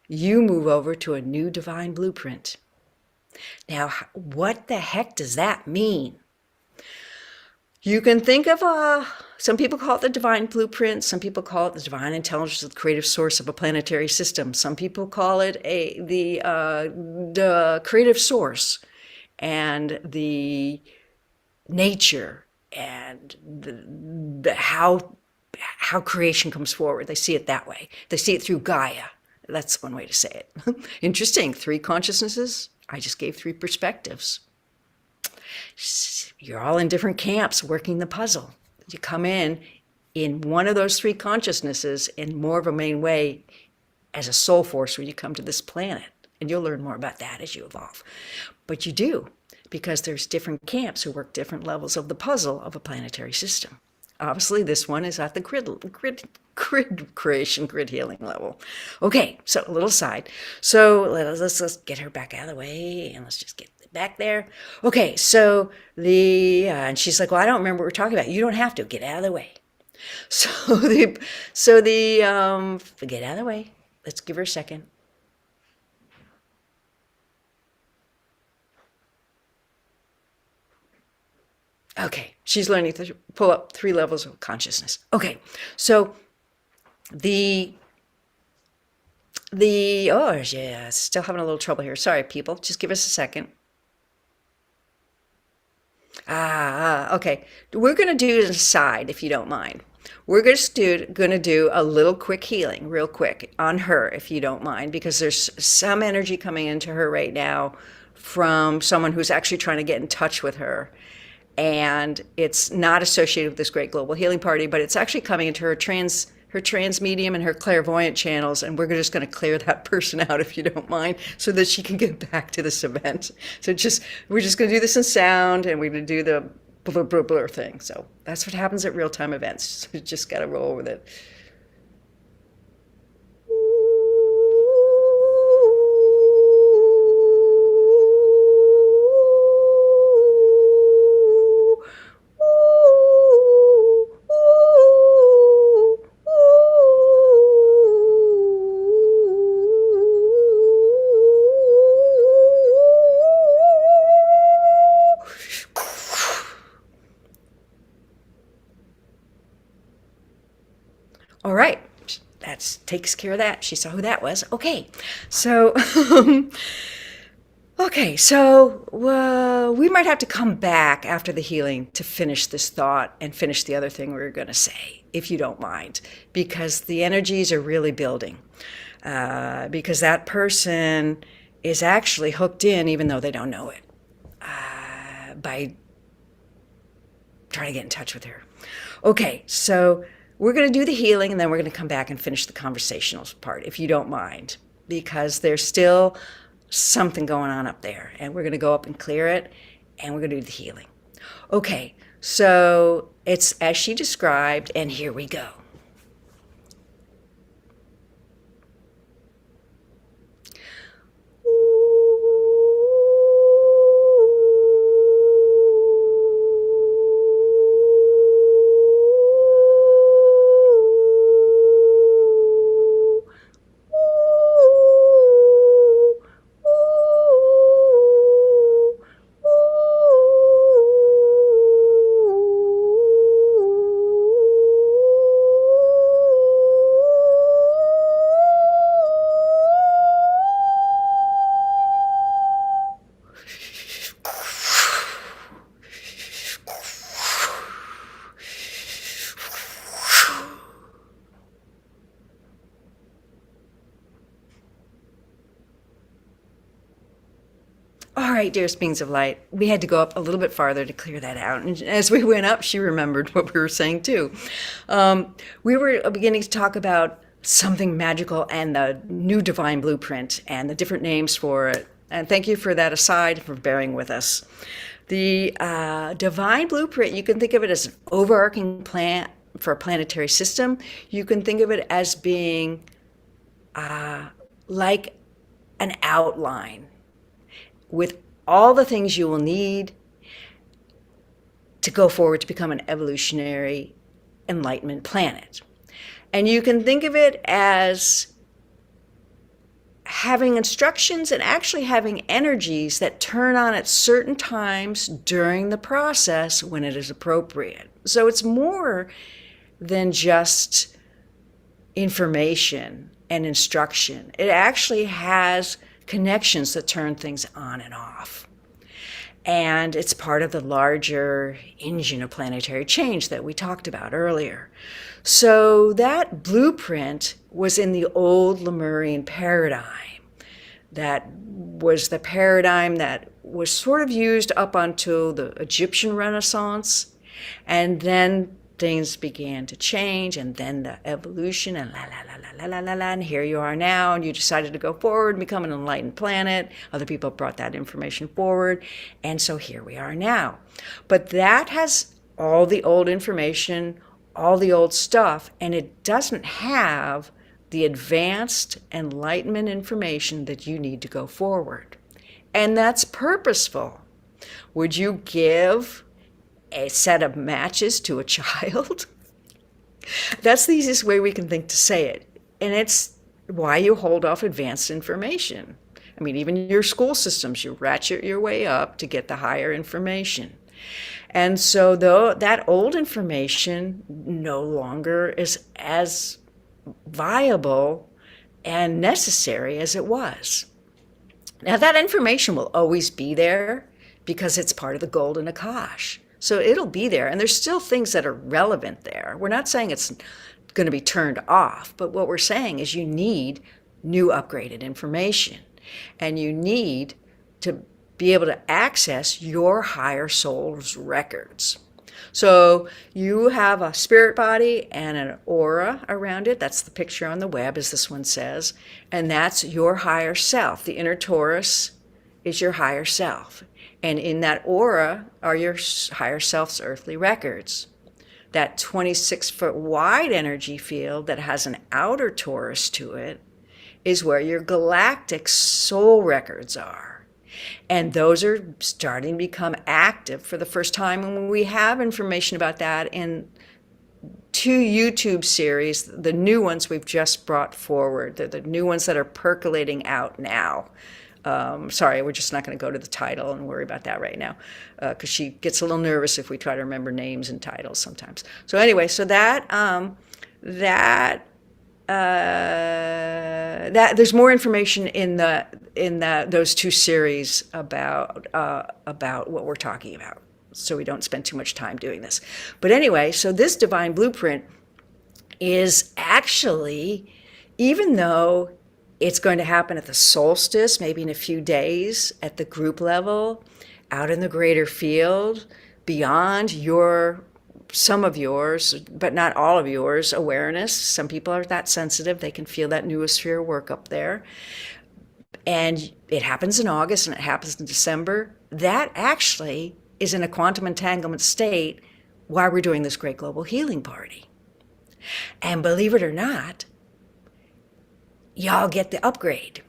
you move over to a new divine blueprint. Now, what the heck does that mean? You can think of some people call it the divine blueprint. Some people call it the divine intelligence, the creative source of a planetary system. Some people call it the creative source and the nature and the how creation comes forward. They see it that way. They see it through Gaia. That's one way to say it. Interesting. 3 consciousnesses. I just gave 3 perspectives. You're all in different camps working the puzzle. You come in one of those 3 consciousnesses in more of a main way as a soul force when you come to this planet. And you'll learn more about that as you evolve. But you do, because there's different camps who work different levels of the puzzle of a planetary system. Obviously, this one is at the grid creation, grid healing level. Okay, so a little aside. So let's get her back out of the way, and let's just get back there. Okay, so and she's like, well, I don't remember what we're talking about. You don't have to. Get out of the way. Get out of the way. Let's give her a second. Okay, she's learning to pull up 3 levels of consciousness. Okay, so oh yeah, still having a little trouble here. Sorry, people, just give us a second. Okay, we're going to do an aside, if you don't mind. We're going to do a little quick healing, real quick, on her, if you don't mind, because there's some energy coming into her right now from someone who's actually trying to get in touch with her. And it's not associated with this great global healing party, but it's actually coming into her trans medium and her clairvoyant channels, and we're just going to clear that person out, if you don't mind, so that she can get back to this event. So we're just going to do this in sound, and we're going to do the blur, blur, blur thing. So that's what happens at real-time events. So you just got to roll with it. All right, that takes care of that. She saw who that was. Okay, so we might have to come back after the healing to finish this thought and finish the other thing we were going to say, if you don't mind, because the energies are really building. Because that person is actually hooked in, even though they don't know it, by trying to get in touch with her. Okay, so we're going to do the healing, and then we're going to come back and finish the conversational part, if you don't mind, because there's still something going on up there, and we're going to go up and clear it, and we're going to do the healing. Okay, so it's as she described, and here we go. All right, dearest beings of light, we had to go up a little bit farther to clear that out. And as we went up, she remembered what we were saying too. We were beginning to talk about something magical and the new divine blueprint and the different names for it. And thank you for that aside, for bearing with us. The divine blueprint, you can think of it as an overarching plan for a planetary system. You can think of it as being like an outline with all the things you will need to go forward to become an evolutionary enlightenment planet. And you can think of it as having instructions and actually having energies that turn on at certain times during the process when it is appropriate. So it's more than just information and instruction. It actually has connections that turn things on and off. And it's part of the larger engine of planetary change that we talked about earlier. So that blueprint was in the old Lemurian paradigm. That was the paradigm that was sort of used up until the Egyptian Renaissance. And then things began to change, and then the evolution, and and here you are now, and you decided to go forward and become an enlightened planet. Other people brought that information forward, and so here we are now. But that has all the old information, all the old stuff, and it doesn't have the advanced enlightenment information that you need to go forward. And that's purposeful. Would you give a set of matches to a child? That's the easiest way we can think to say it. And it's why you hold off advanced information. I mean, even your school systems, you ratchet your way up to get the higher information. And so though that old information no longer is as viable and necessary as it was. Now that information will always be there because it's part of the golden Akash. So it'll be there, and there's still things that are relevant there. We're not saying it's going to be turned off, but what we're saying is you need new upgraded information, and you need to be able to access your higher soul's records. So you have a spirit body and an aura around it. That's the picture on the web, as this one says, and that's your higher self. The inner torus is your higher self. And in that aura are your higher self's earthly records. That 26-foot wide energy field that has an outer torus to it is where your galactic soul records are. And those are starting to become active for the first time. And we have information about that in 2 YouTube series, the new ones we've just brought forward. They're the new ones that are percolating out now. Sorry, we're just not going to go to the title and worry about that right now, because she gets a little nervous if we try to remember names and titles sometimes. So anyway, so that there's more information in those 2 series about what we're talking about, so we don't spend too much time doing this. But anyway, so this divine blueprint is actually, even though it's going to happen at the solstice, maybe in a few days, at the group level, out in the greater field, beyond some of yours, but not all of yours, awareness. Some people are that sensitive, they can feel that noosphere work up there. And it happens in August and it happens in December. That actually is in a quantum entanglement state while we're doing this great global healing party. And believe it or not, y'all get the upgrade.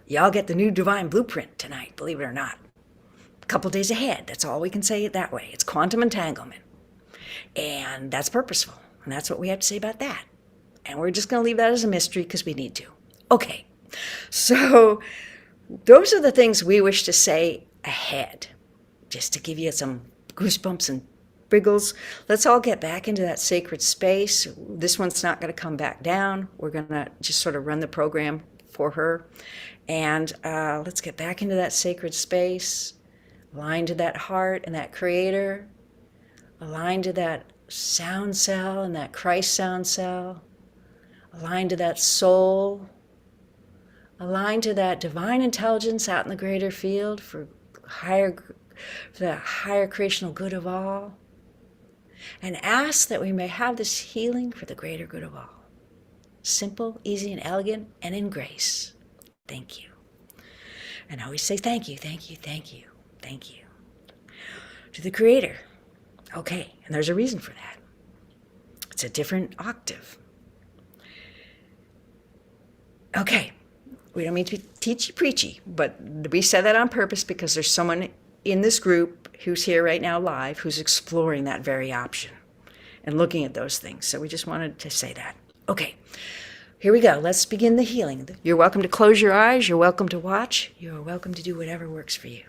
Y'all get the new divine blueprint tonight, believe it or not. A couple days ahead, that's all we can say it that way. It's quantum entanglement. And that's purposeful. And that's what we have to say about that. And we're just going to leave that as a mystery because we need to. Okay, so those are the things we wish to say ahead, just to give you some goosebumps and wriggles. Let's all get back into that sacred space. This one's not going to come back down. We're going to just sort of run the program for her. And let's get back into that sacred space, aligned to that heart and that creator, aligned to that sound cell and that Christ sound cell, aligned to that soul, aligned to that divine intelligence out in the greater field for the higher creational good of all, and ask that we may have this healing for the greater good of all. Simple, easy, and elegant, and in grace. Thank you. And I always say thank you, thank you, thank you, thank you. To the Creator. Okay, and there's a reason for that. It's a different octave. Okay, we don't mean to be teachy preachy, but we said that on purpose because there's someone in this group who's here right now live who's exploring that very option and looking at those things. So we just wanted to say that. Okay, here we go. Let's begin the healing. You're welcome to close your eyes. You're welcome to watch. You're welcome to do whatever works for you.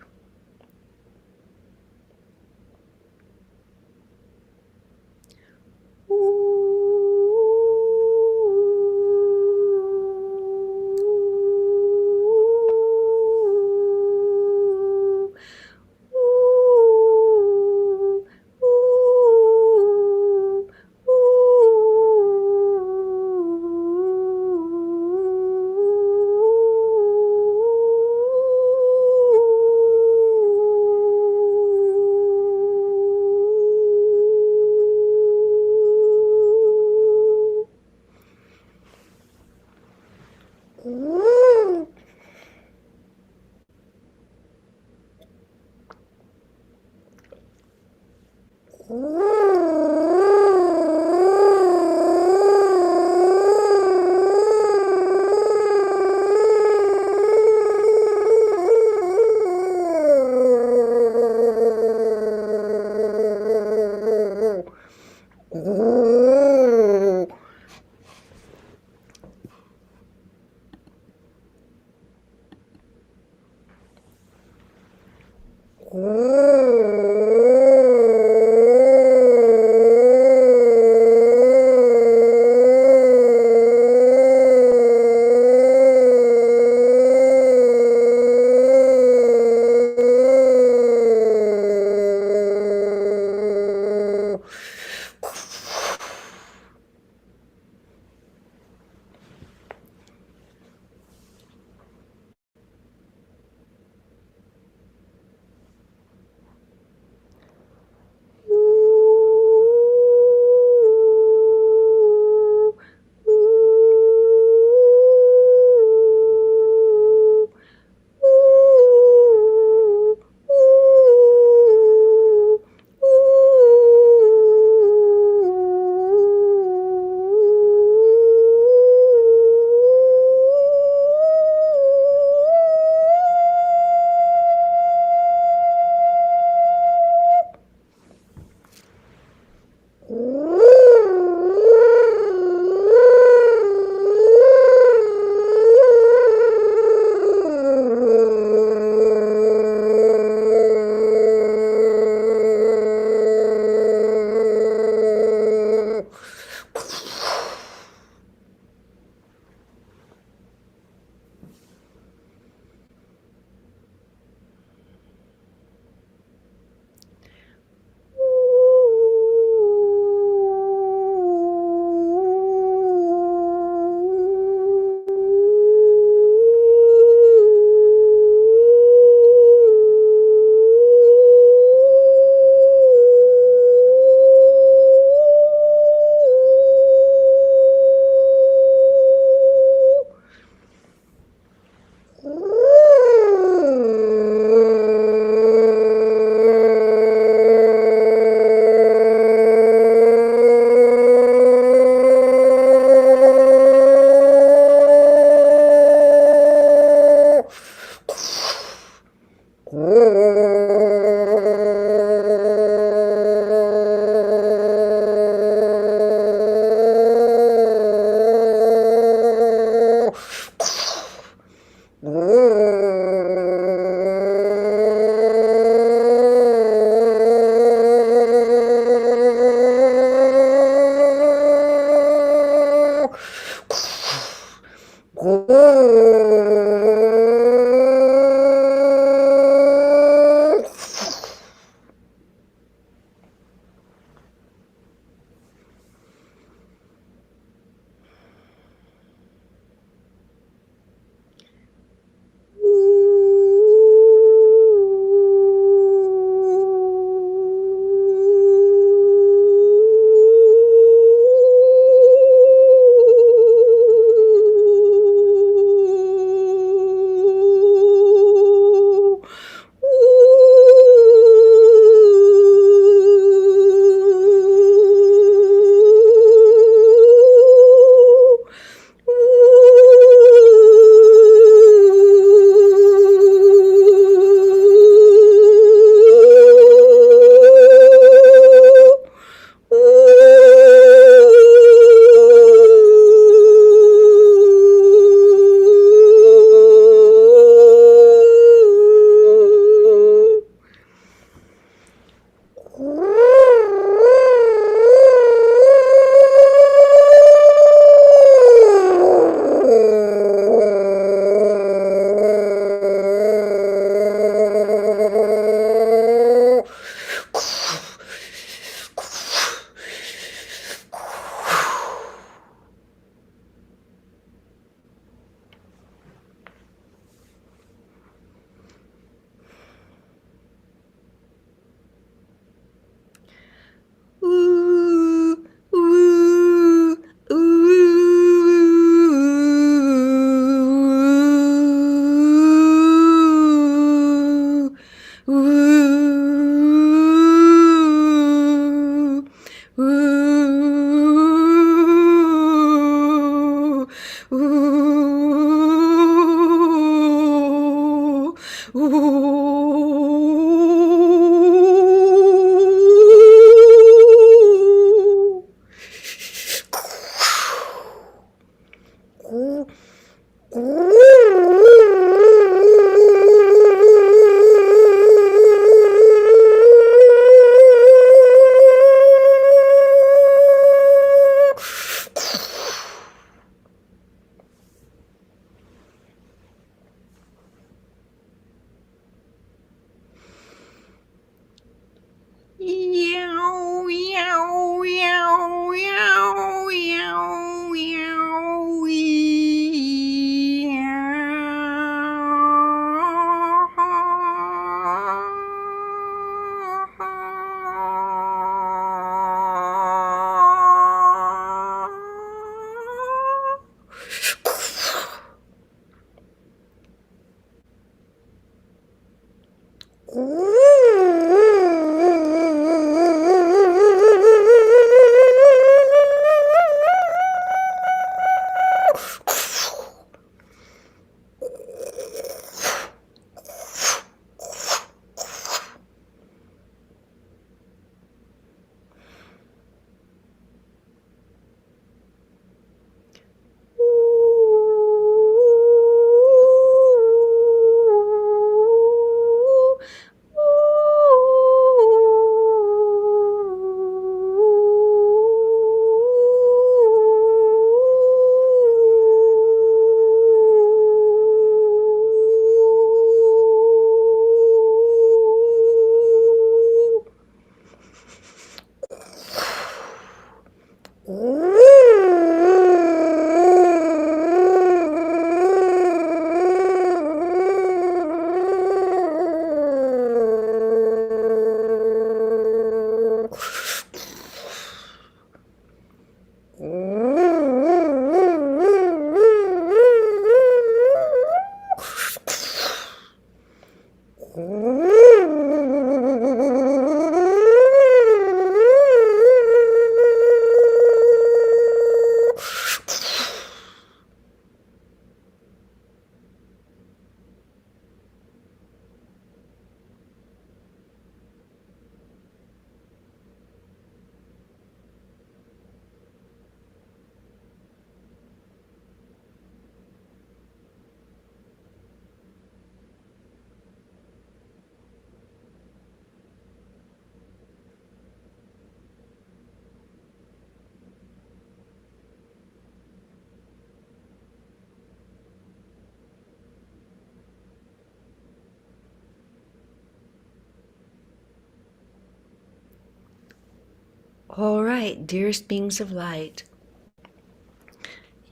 All right, dearest beings of light,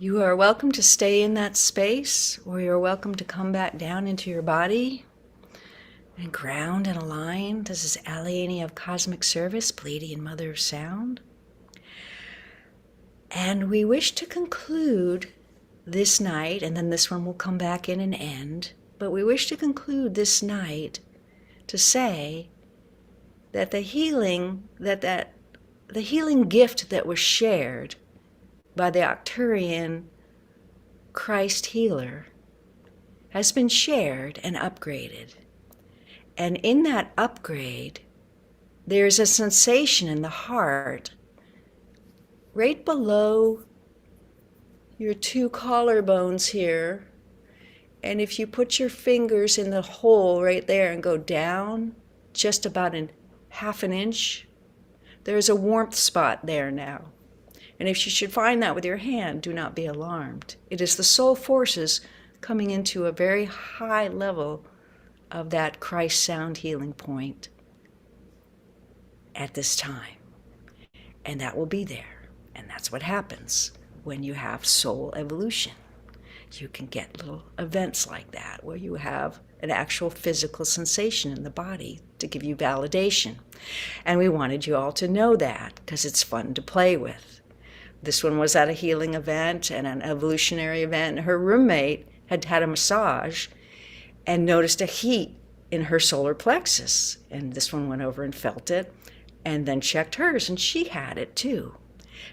you are welcome to stay in that space, or you're welcome to come back down into your body and ground and align. This is Allaenea of Cosmic Service, Pleiadian Mother of Sound. And we wish to conclude this night, and then this one will come back in and end, but we wish to conclude this night to say that the healing gift that was shared by the Arcturian Christ healer has been shared and upgraded. And in that upgrade, there's a sensation in the heart right below your two collarbones here. And if you put your fingers in the hole right there and go down just about half an inch, there's a warmth spot there now. And if you should find that with your hand, do not be alarmed. It is the soul forces coming into a very high level of that Christ sound healing point at this time. And that will be there. And that's what happens when you have soul evolution. You can get little events like that where you have an actual physical sensation in the body to give you validation. And we wanted you all to know that because it's fun to play with. This one was at a healing event and an evolutionary event. Her roommate had had a massage and noticed a heat in her solar plexus. And this one went over and felt it and then checked hers, and she had it too.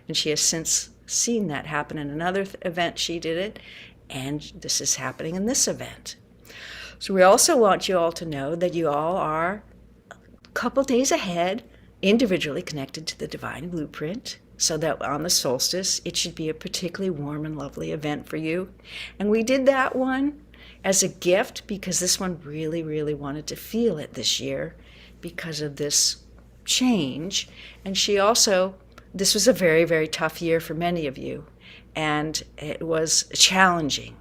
And she has since seen that happen in another event she did it, and this is happening in this event. So we also want you all to know that you all are a couple days ahead, individually connected to the divine blueprint, so that on the solstice, it should be a particularly warm and lovely event for you. And we did that one as a gift because this one really, really wanted to feel it this year because of this change. And she also, this was a very, very tough year for many of you. And it was challenging.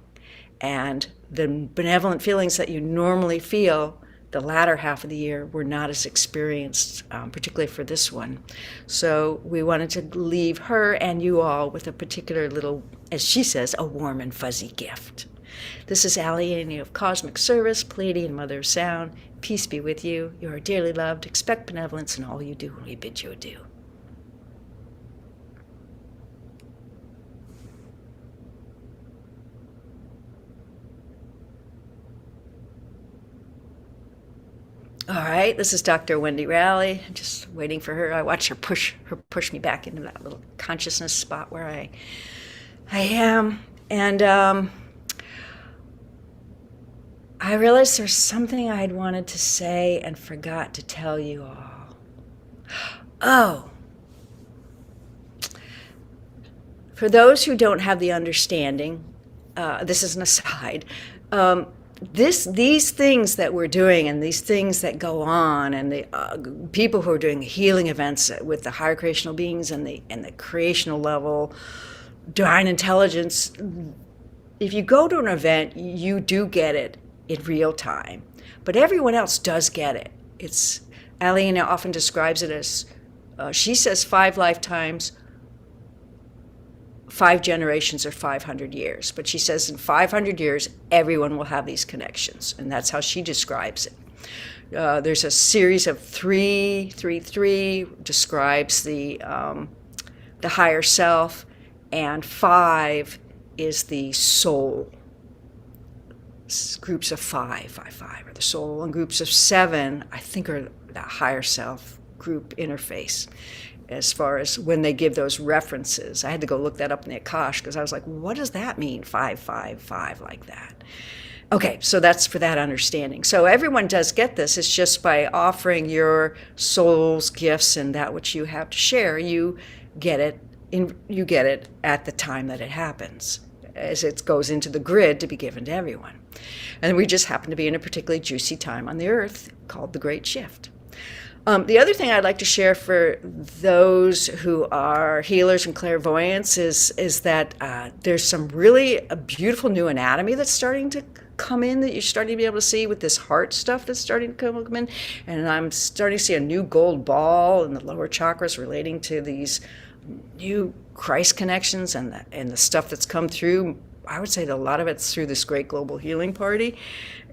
And the benevolent feelings that you normally feel the latter half of the year were not as experienced, particularly for this one. So we wanted to leave her and you all with a particular little, as she says, a warm and fuzzy gift. This is Allaenea of Cosmic Service, Pleiadian Mother of Sound. Peace be with you. You are dearly loved. Expect benevolence in all you do when we bid you adieu. All right, this is Dr. Wendy Rowley. I'm just waiting for her. I watch her push me back into that little consciousness spot where I am. And I realized there's something I'd wanted to say and forgot to tell you all. Oh. For those who don't have the understanding, this is an aside, these things that we're doing and these things that go on and the people who are doing healing events with the higher creational beings and the creational level, divine intelligence, if you go to an event, you do get it in real time. But everyone else does get it. It's Allaenea often describes it as, she says 5 lifetimes, 5 generations, or 500 years. But she says in 500 years, everyone will have these connections. And that's how she describes it. There's a series of 3 describes the higher self, and 5 is the soul. Groups of 5 are the soul, and groups of 7, I think, are the higher self group interface. As far as when they give those references, I had to go look that up in the Akash because I was like, what does that mean? 5 like that. Okay, so that's for that understanding. So everyone does get this. It's just by offering your soul's gifts and that which you have to share, you get it at the time that it happens, as it goes into the grid to be given to everyone. And we just happen to be in a particularly juicy time on the earth called the Great Shift. The other thing I'd like to share for those who are healers and clairvoyants is that there's some really beautiful new anatomy that's starting to come in that you're starting to be able to see with this heart stuff that's starting to come in. And I'm starting to see a new gold ball in the lower chakras relating to these new Christ connections and the stuff that's come through. I would say that a lot of it's through this great global healing party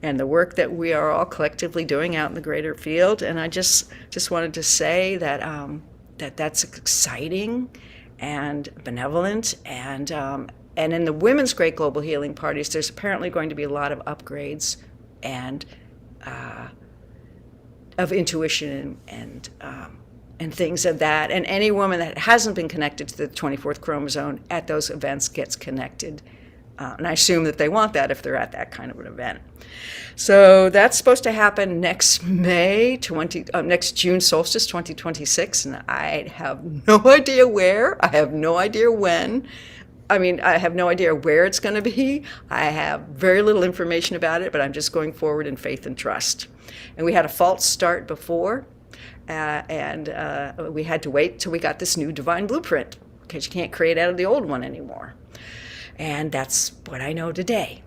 and the work that we are all collectively doing out in the greater field. And I just wanted to say that that's exciting and benevolent. And in the women's great global healing parties, there's apparently going to be a lot of upgrades and of intuition and things of that. And any woman that hasn't been connected to the 24th chromosome at those events gets connected. And I assume that they want that if they're at that kind of an event. So that's supposed to happen next next June solstice 2026, and I have no idea where. I have no idea when. I mean, I have no idea where it's going to be. I have very little information about it, but I'm just going forward in faith and trust. And we had a false start before, and we had to wait till we got this new divine blueprint, because you can't create out of the old one anymore. And that's what I know today.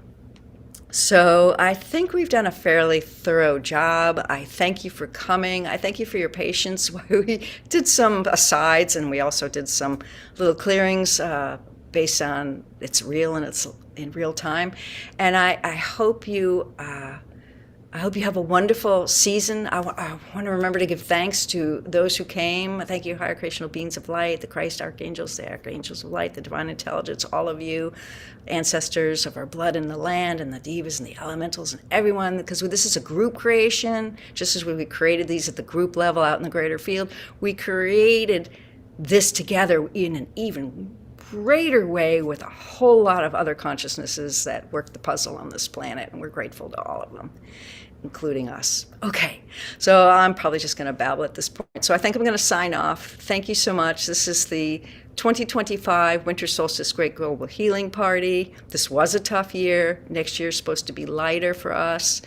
So I think we've done a fairly thorough job. I thank you for coming. I thank you for your patience. We did some asides, and we also did some little clearings based on it's real and it's in real time. And I hope you have a wonderful season. I want to remember to give thanks to those who came. Thank you, higher creational beings of light, the Christ archangels, the archangels of light, the divine intelligence, all of you, ancestors of our blood in the land, and the divas and the elementals and everyone, because this is a group creation. Just as we created these at the group level out in the greater field, we created this together in an even greater way with a whole lot of other consciousnesses that work the puzzle on this planet, and we're grateful to all of them, including us. Okay, so I'm probably just going to babble at this point. So I think I'm going to sign off. Thank you so much. This is the 2025 Winter Solstice Great Global Healing Party. This was a tough year. Next year is supposed to be lighter for us.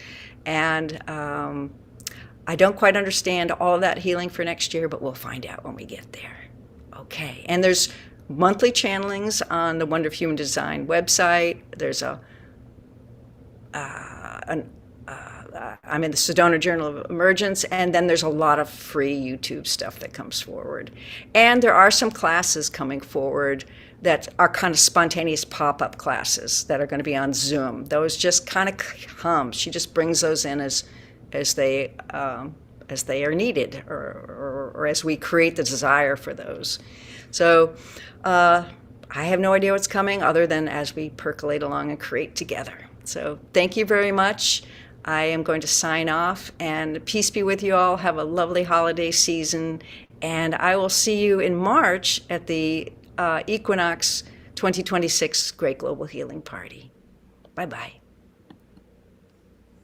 And I don't quite understand all of that healing for next year, but we'll find out when we get there. Okay, and there's monthly channelings on the Wonder of Human Design website. There's I'm in the Sedona Journal of Emergence, and then there's a lot of free YouTube stuff that comes forward. And there are some classes coming forward that are kind of spontaneous pop-up classes that are going to be on Zoom. Those just kind of come. She just brings those in as they are needed, or as we create the desire for those. So I have no idea what's coming other than as we percolate along and create together. So thank you very much. I am going to sign off, and peace be with you all. Have a lovely holiday season, and I will see you in March at the Equinox 2026 Great Global Healing Party. Bye-bye.